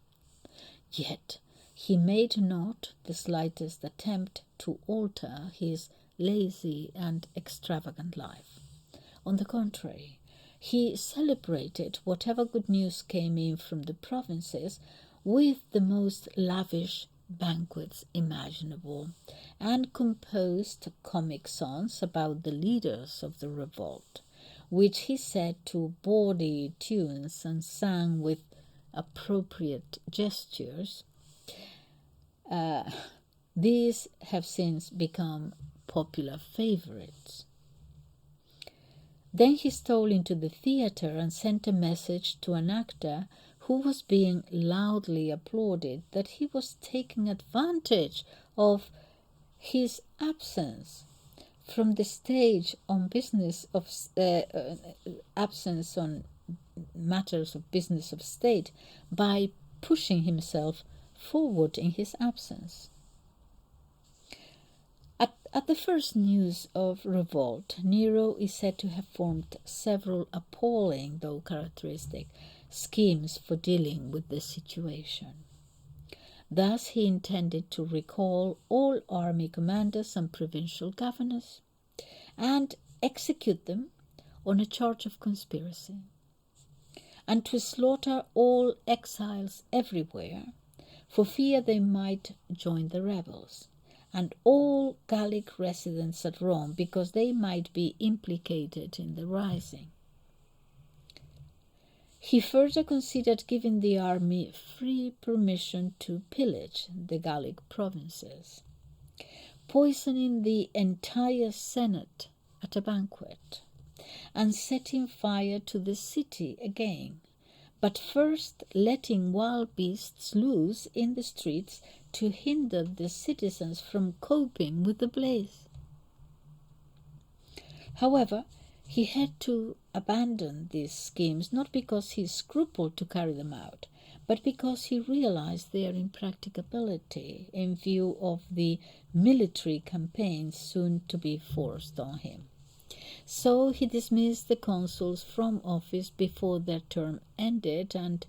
Yet he made not the slightest attempt to alter his lazy and extravagant life. On the contrary, he celebrated whatever good news came in from the provinces with the most lavish banquets imaginable, and composed comic songs about the leaders of the revolt, which he set to bawdy tunes and sang with appropriate gestures. These have since become popular favorites. Then he stole into the theater and sent a message to an actor who was being loudly applauded that he was taking advantage of his absence from the stage on absence on matters of business of state by pushing himself forward in his absence. At the first news of revolt, Nero is said to have formed several appalling, though characteristic, schemes for dealing with the situation. Thus he intended to recall all army commanders and provincial governors and execute them on a charge of conspiracy, and to slaughter all exiles everywhere for fear they might join the rebels, and all Gallic residents at Rome because they might be implicated in the rising. He further considered giving the army free permission to pillage the Gallic provinces, poisoning the entire Senate at a banquet, and setting fire to the city again, but first letting wild beasts loose in the streets to hinder the citizens from coping with the blaze. However, he had to abandon these schemes not because he scrupled to carry them out, but because he realized their impracticability in view of the military campaigns soon to be forced on him. So he dismissed the consuls from office before their term ended and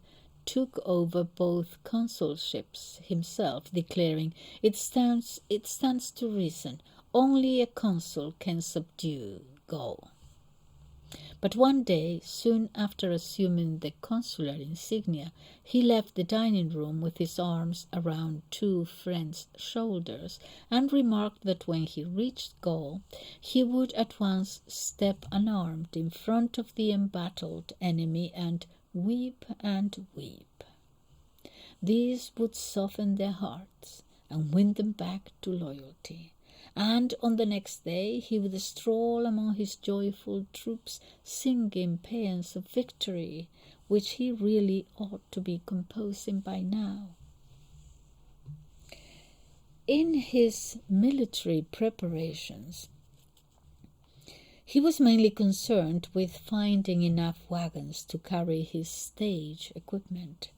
took over both consulships himself, declaring, it stands to reason, only a consul can subdue Gaul. But one day, soon after assuming the consular insignia, he left the dining room with his arms around two friends' shoulders, and remarked that when he reached Gaul, he would at once step unarmed in front of the embattled enemy and weep and weep. These would soften their hearts and win them back to loyalty. And on the next day he would stroll among his joyful troops, singing paeans of victory, which he really ought to be composing by now. In his military preparations, he was mainly concerned with finding enough wagons to carry his stage equipment,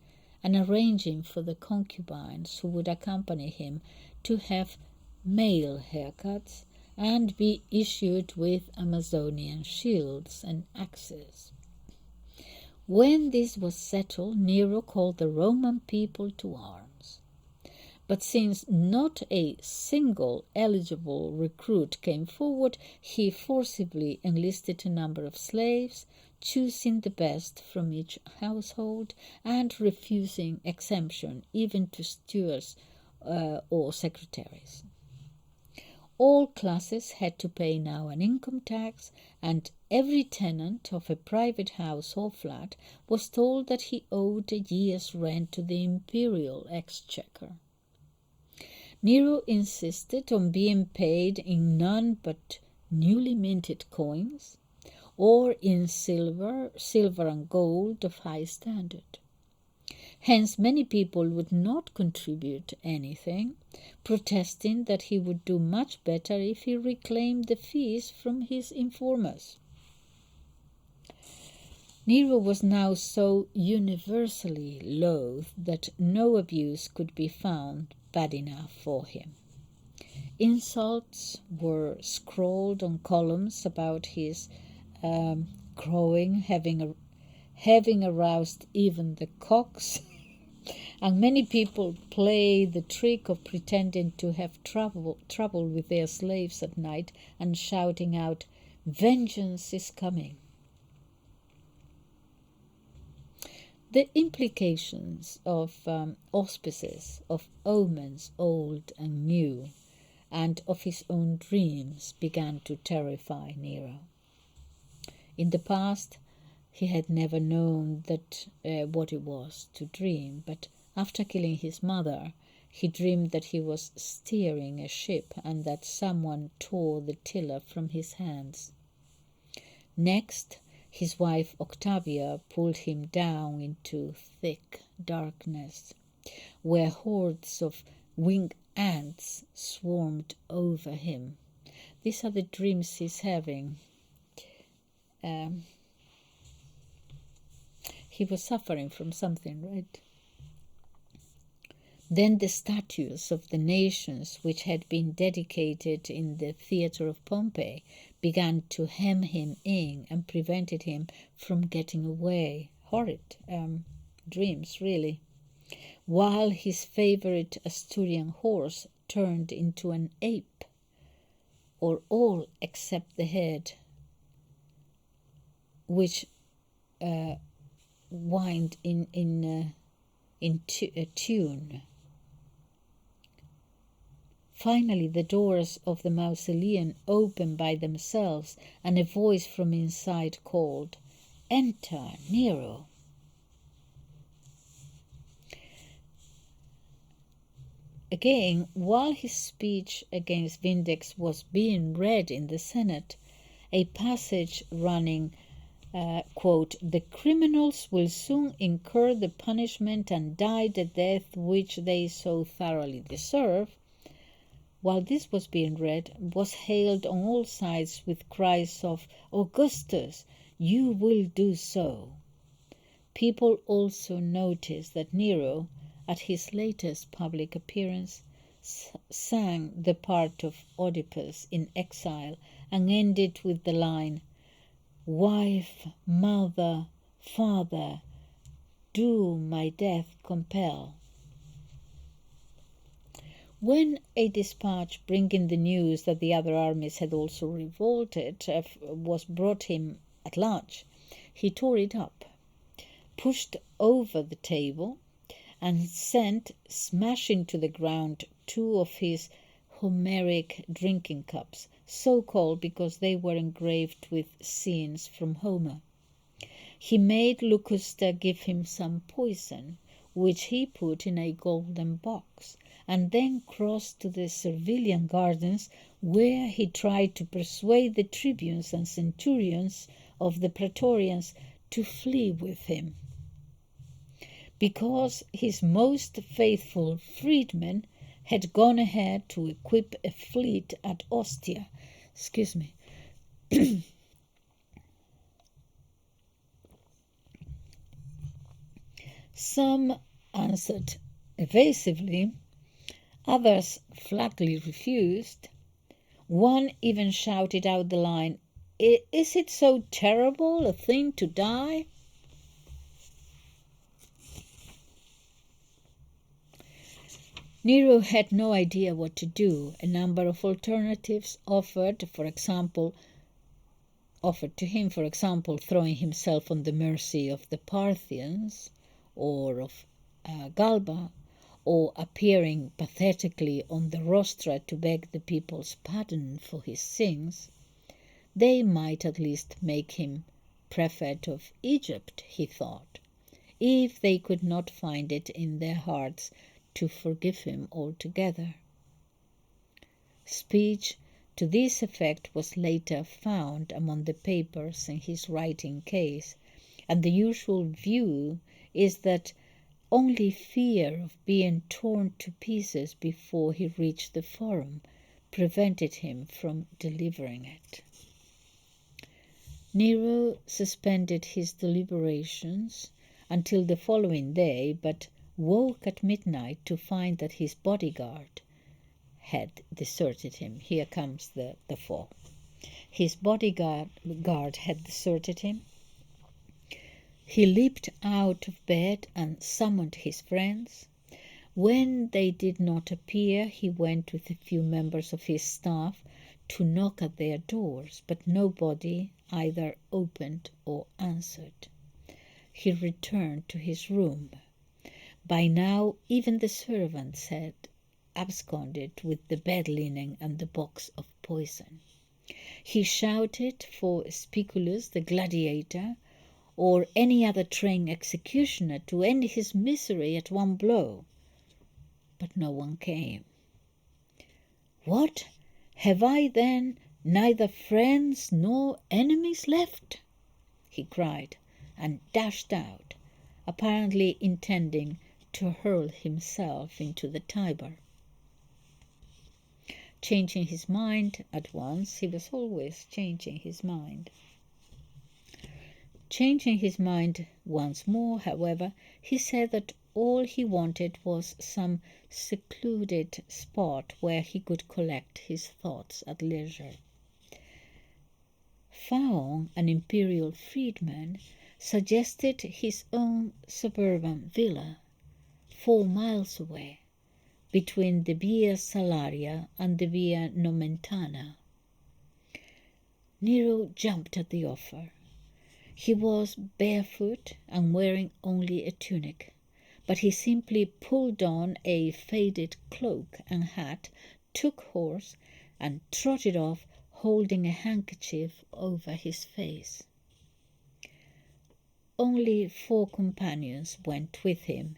and arranging for the concubines who would accompany him to have male haircuts and be issued with Amazonian shields and axes. When this was settled, Nero called the Roman people to arms. But since not a single eligible recruit came forward, he forcibly enlisted a number of slaves, choosing the best from each household and refusing exemption even to stewards or secretaries. All classes had to pay now an income tax, and every tenant of a private house or flat was told that he owed a year's rent to the imperial exchequer. Nero insisted on being paid in none but newly minted coins, or in silver and gold of high standard. Hence many people would not contribute anything, protesting that he would do much better if he reclaimed the fees from his informers. Nero was now so universally loathed that no abuse could be found bad enough for him. Insults were scrawled on columns about his crowing, having aroused even the cocks, and many people play the trick of pretending to have trouble with their slaves at night and shouting out, "Vengeance is coming." The implications of auspices, of omens old and new, and of his own dreams began to terrify Nero. In the past, he had never known what it was to dream, but after killing his mother, he dreamed that he was steering a ship and that someone tore the tiller from his hands. Next, his wife Octavia pulled him down into thick darkness, where hordes of winged ants swarmed over him. These are the dreams he's having. He was suffering from something, right? Then the statues of the nations which had been dedicated in the theatre of Pompeii began to hem him in and prevented him from getting away. Horrid dreams, really. While his favorite Asturian horse turned into an ape, or all except the head, which whined in a tune. Finally, the doors of the mausoleum opened by themselves, and a voice from inside called, "Enter, Nero." Again, while his speech against Vindex was being read in the Senate, a passage running, quote, "The criminals will soon incur the punishment and die the death which they so thoroughly deserve," while this was being read, was hailed on all sides with cries of, "Augustus, you will do so." People also noticed that Nero, at his latest public appearance, sang the part of Oedipus in exile and ended with the line, "Wife, mother, father, do my death compel." When a dispatch bringing the news that the other armies had also revolted was brought him at lunch, he tore it up, pushed over the table, and sent smashing to the ground 2 of his Homeric drinking cups, so called because they were engraved with scenes from Homer. He made Locusta give him some poison, which he put in a golden box, and then crossed to the Servilian gardens, where he tried to persuade the tribunes and centurions of the praetorians to flee with him. Because his most faithful freedmen had gone ahead to equip a fleet at Ostia. Excuse me. Some answered evasively, others flatly refused. One even shouted out the line, "Is it so terrible a thing to die?" Nero had no idea what to do. A number of alternatives offered to him, for example, throwing himself on the mercy of the Parthians or of Galba, or appearing pathetically on the rostra to beg the people's pardon for his sins. They might at least make him prefect of Egypt, he thought, if they could not find it in their hearts to forgive him altogether. Speech to this effect was later found among the papers in his writing case, and the usual view is that only fear of being torn to pieces before he reached the forum prevented him from delivering it. Nero suspended his deliberations until the following day, but woke at midnight to find that his bodyguard had deserted him. Here comes the fall. His bodyguard had deserted him. He leaped out of bed and summoned his friends. When they did not appear, he went with a few members of his staff to knock at their doors, but nobody either opened or answered. He returned to his room. By now, even the servants had absconded with the bed linen and the box of poison. He shouted for Spiculus the gladiator or any other trained executioner to end his misery at one blow, but no one came. "What, have I then neither friends nor enemies left?" he cried, and dashed out, apparently intending to hurl himself into the Tiber. Changing his mind at once, he was always changing his mind. Changing his mind once more, however, he said that all he wanted was some secluded spot where he could collect his thoughts at leisure. Phaon, an imperial freedman, suggested his own suburban villa, 4 miles away, between the Via Salaria and the Via Nomentana. Nero jumped at the offer. He was barefoot and wearing only a tunic, but he simply pulled on a faded cloak and hat, took horse, and trotted off, holding a handkerchief over his face. Only 4 companions went with him,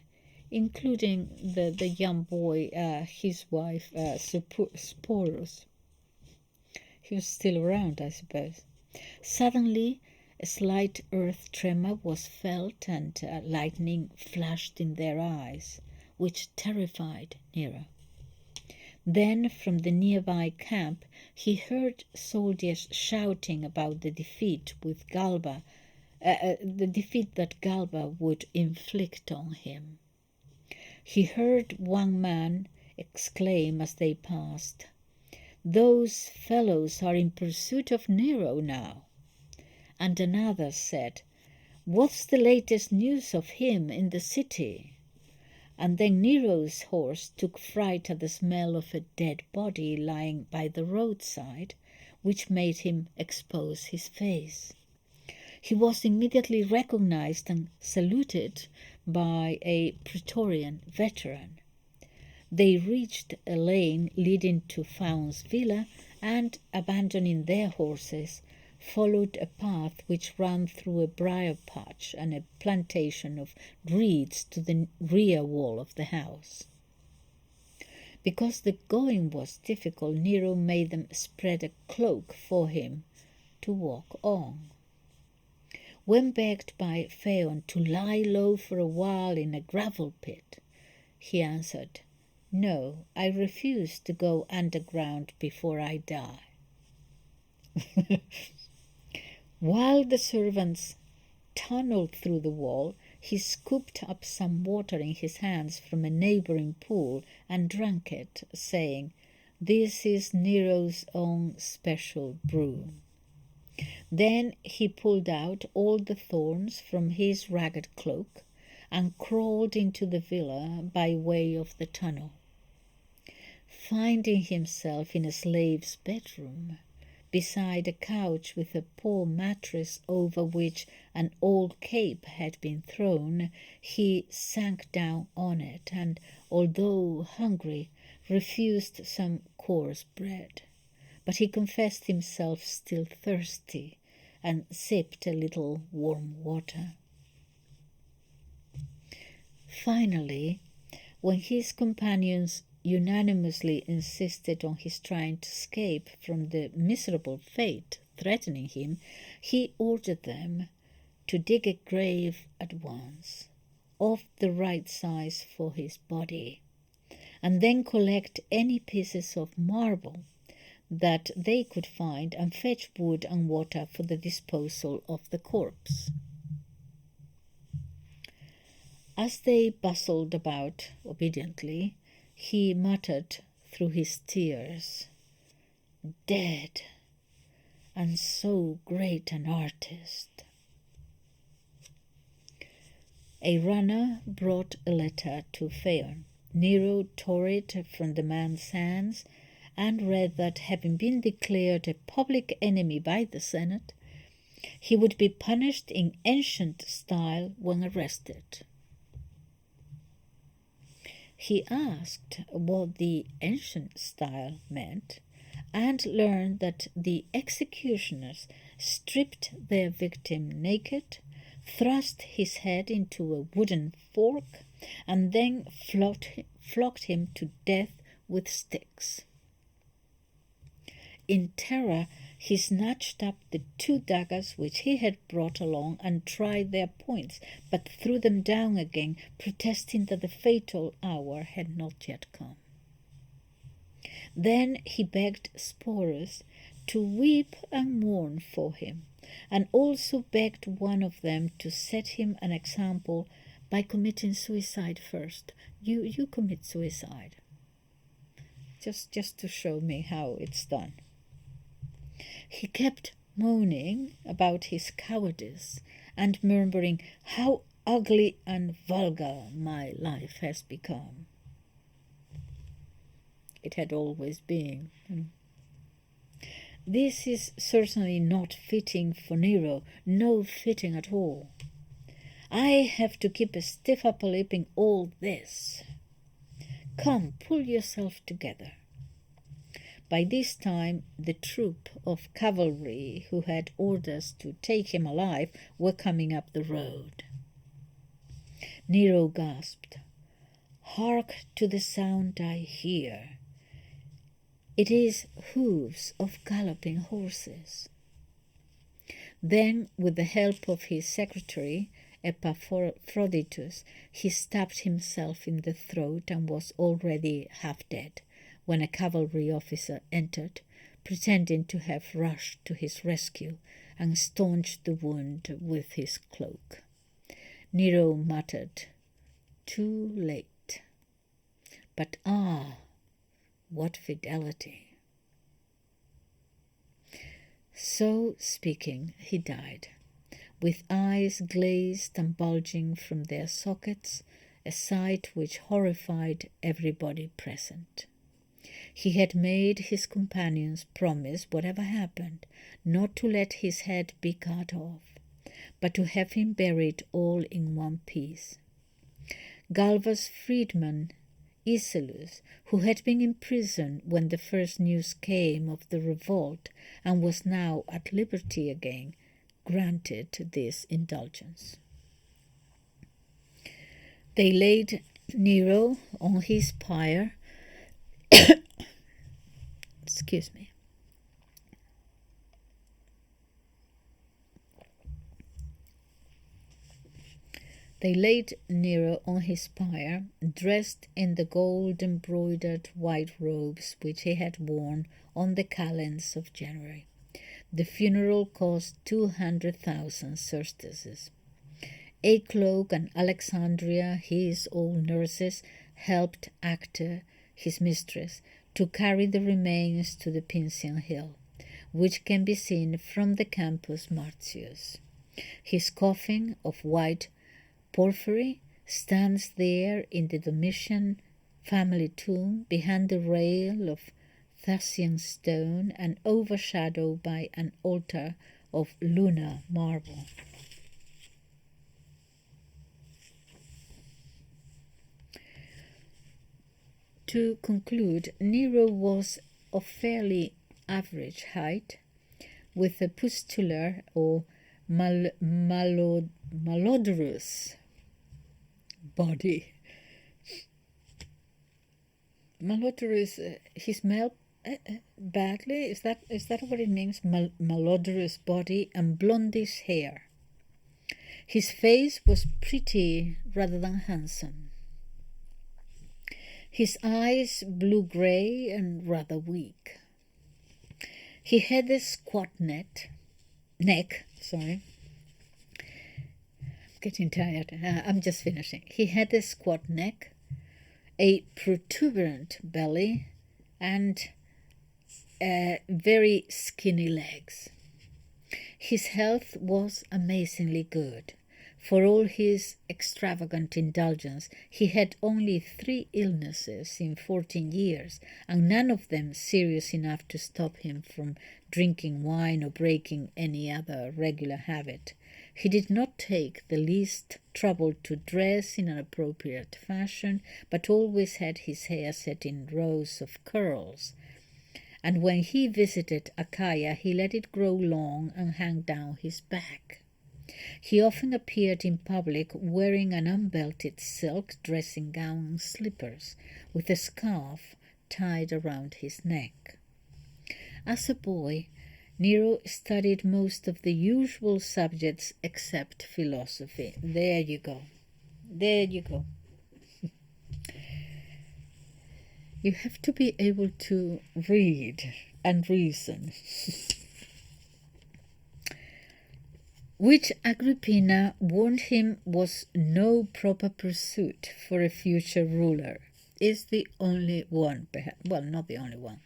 including the young boy, his wife, Sporus. He was still around, I suppose. Suddenly, a slight earth tremor was felt, and lightning flashed in their eyes, which terrified Nero. Then, from the nearby camp, he heard soldiers shouting about the defeat that Galba would inflict on him. He heard one man exclaim as they passed, "Those fellows are in pursuit of Nero now." And another said, "What's the latest news of him in the city?" And then Nero's horse took fright at the smell of a dead body lying by the roadside, which made him expose his face. He was immediately recognized and saluted by a Praetorian veteran. They reached a lane leading to Phaon's villa and, abandoning their horses, followed a path which ran through a briar patch and a plantation of reeds to the rear wall of the house. Because the going was difficult, Nero made them spread a cloak for him to walk on. When begged by Phaon to lie low for a while in a gravel pit, he answered, "No, I refuse to go underground before I die." While the servants tunneled through the wall, he scooped up some water in his hands from a neighboring pool and drank it, saying, "This is Nero's own special brew." Then he pulled out all the thorns from his ragged cloak and crawled into the villa by way of the tunnel. Finding himself in a slave's bedroom, beside a couch with a poor mattress over which an old cape had been thrown, he sank down on it, and, although hungry, refused some coarse bread. But he confessed himself still thirsty, and sipped a little warm water. Finally, when his companions unanimously insisted on his trying to escape from the miserable fate threatening him, he ordered them to dig a grave at once, of the right size for his body, and then collect any pieces of marble that they could find and fetch wood and water for the disposal of the corpse. As they bustled about obediently, he muttered through his tears, "Dead, and so great an artist." A runner brought a letter to Phaon. Nero tore it from the man's hands and read that, having been declared a public enemy by the Senate, he would be punished in ancient style when arrested. He asked what the ancient style meant and learned that the executioners stripped their victim naked, thrust his head into a wooden fork, and then flogged him to death with sticks. In terror, he snatched up the 2 daggers which he had brought along and tried their points, but threw them down again, protesting that the fatal hour had not yet come. Then he begged Sporus to weep and mourn for him, and also begged one of them to set him an example by committing suicide first. You commit suicide. Just to show me how it's done. He kept moaning about his cowardice and murmuring, "How ugly and vulgar my life has become." It had always been. This is certainly not fitting for Nero, no fitting at all. I have to keep a stiff upper lip in all this. Come, pull yourself together. By this time, the troop of cavalry who had orders to take him alive were coming up the road. Nero gasped, "Hark to the sound I hear. It is hooves of galloping horses." Then, with the help of his secretary, Epaphroditus, he stabbed himself in the throat and was already half dead when a cavalry officer entered, pretending to have rushed to his rescue, and staunched the wound with his cloak. Nero muttered, "Too late. But what fidelity!" So speaking, he died, with eyes glazed and bulging from their sockets, a sight which horrified everybody present. He had made his companions promise, whatever happened, not to let his head be cut off, but to have him buried all in one piece. Galba's freedman, Icelus, who had been in prison when the first news came of the revolt and was now at liberty again, granted this indulgence. They laid Nero on his pyre. Excuse me. They laid Nero on his pyre, dressed in the gold-embroidered white robes which he had worn on the calends of January. The funeral cost 200,000 sesterces. Aclogue and Alexandria, his old nurses, helped Acte, his mistress, to carry the remains to the Pincian Hill, which can be seen from the Campus Martius. His coffin of white porphyry stands there in the Domitian family tomb behind the rail of Thasian stone and overshadowed by an altar of lunar marble. To conclude, Nero was of fairly average height, with a pustular or malodorous body. Malodorous, he smelled badly. Is that what it means? Malodorous body and blondish hair. His face was pretty rather than handsome. His eyes blue-gray and rather weak. He had a squat neck. Sorry, getting tired. I'm just finishing. He had a squat neck, a protuberant belly, and very skinny legs. His health was amazingly good. For all his extravagant indulgence, he had only 3 illnesses in 14 years, and none of them serious enough to stop him from drinking wine or breaking any other regular habit. He did not take the least trouble to dress in an appropriate fashion, but always had his hair set in rows of curls. And when he visited Achaia, he let it grow long and hang down his back. He often appeared in public wearing an unbelted silk dressing gown and slippers, with a scarf tied around his neck. As a boy, Nero studied most of the usual subjects except philosophy. There you go. There you go. You have to be able to read and reason. Which Agrippina warned him was no proper pursuit for a future ruler, is the only one, well, not the only one.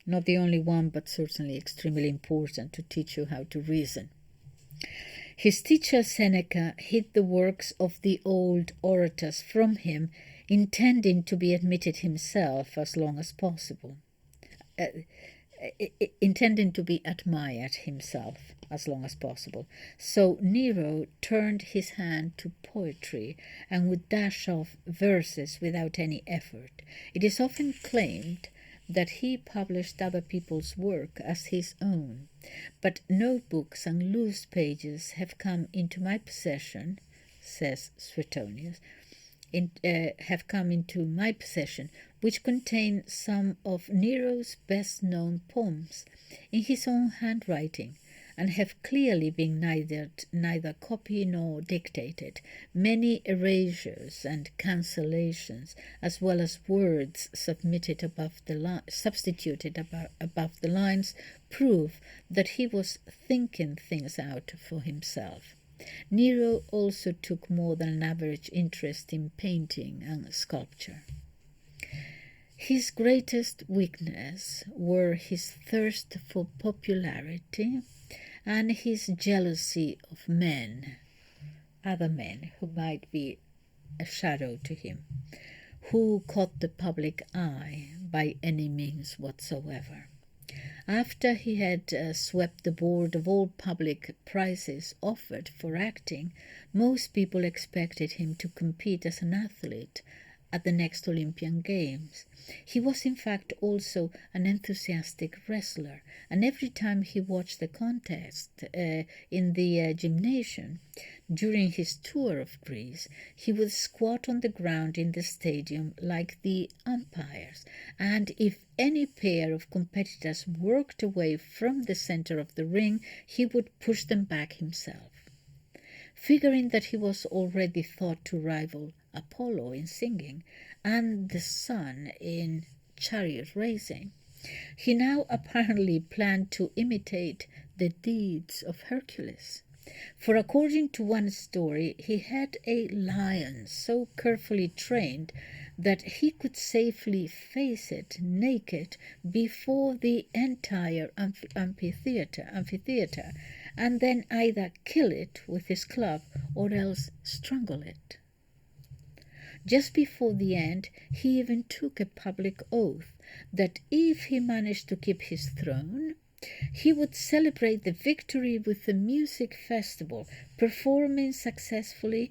Not the only one, but certainly extremely important to teach you how to reason. His teacher Seneca hid the works of the old orators from him, intending to be admitted himself as long as possible. Intending to be admired himself as long as possible. So Nero turned his hand to poetry and would dash off verses without any effort. It is often claimed that he published other people's work as his own, but notebooks and loose pages have come into my possession, says Suetonius, which contain some of Nero's best-known poems in his own handwriting, and have clearly been neither copied nor dictated. Many erasures and cancellations, as well as words substituted above the lines, prove that he was thinking things out for himself. Nero also took more than an average interest in painting and sculpture. His greatest weakness were his thirst for popularity and his jealousy of men, other men who might be a shadow to him, who caught the public eye by any means whatsoever. After he had swept the board of all public prizes offered for acting, most people expected him to compete as an athlete at the next Olympian Games. He was in fact also an enthusiastic wrestler, and every time he watched the contest in the gymnasium during his tour of Greece, he would squat on the ground in the stadium like the umpires, and if any pair of competitors worked away from the center of the ring, he would push them back himself. Figuring that he was already thought to rival Apollo in singing and the sun in chariot racing, he now apparently planned to imitate the deeds of Hercules. For according to one story, he had a lion so carefully trained that he could safely face it naked before the entire amphitheater, and then either kill it with his club or else strangle it. Just before the end, he even took a public oath that if he managed to keep his throne, he would celebrate the victory with a music festival, performing successively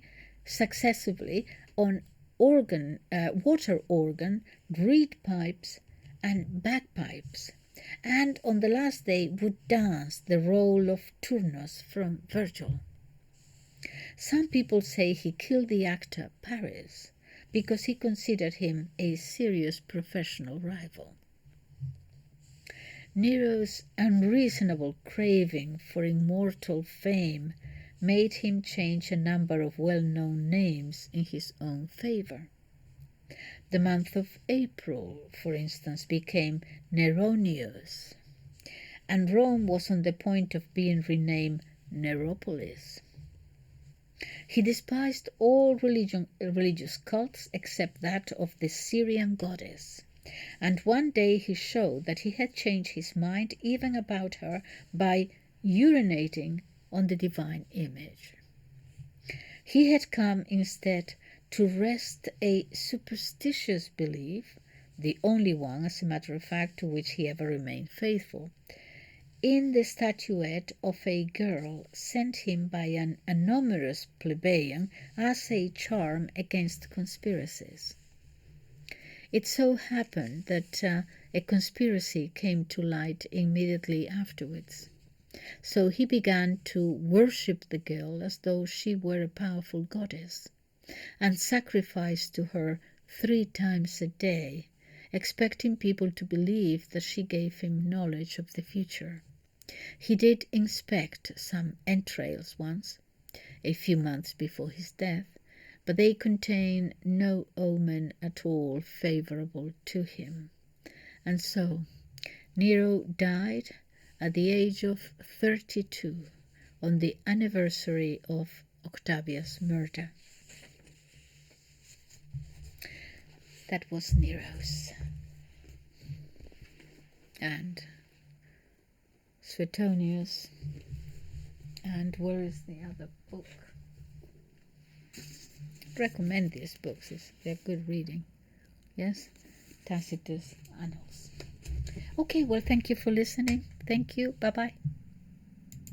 on water organ, reed pipes, and bagpipes, and on the last day would dance the role of Turnus from Virgil. Some people say he killed the actor Paris because he considered him a serious professional rival. Nero's unreasonable craving for immortal fame made him change a number of well-known names in his own favor. The month of April, for instance, became Neronius. and Rome was on the point of being renamed Neropolis. He despised all religious cults except that of the Syrian goddess. And one day he showed that he had changed his mind even about her by urinating on the divine image. He had come instead to wrest a superstitious belief, the only one, as a matter of fact, to which he ever remained faithful, in the statuette of a girl sent him by an anonymous plebeian as a charm against conspiracies. It so happened that a conspiracy came to light immediately afterwards. So he began to worship the girl as though she were a powerful goddess, and sacrificed to her 3 times a day, expecting people to believe that she gave him knowledge of the future. He did inspect some entrails once, a few months before his death, but they contain no omen at all favorable to him. And so Nero died at the age of 32 on the anniversary of Octavia's murder. That was Nero's. And Suetonius. And where is the other book? Recommend these books. They're good reading. Yes? Tacitus Annals. Okay, well, thank you for listening. Thank you. Bye-bye.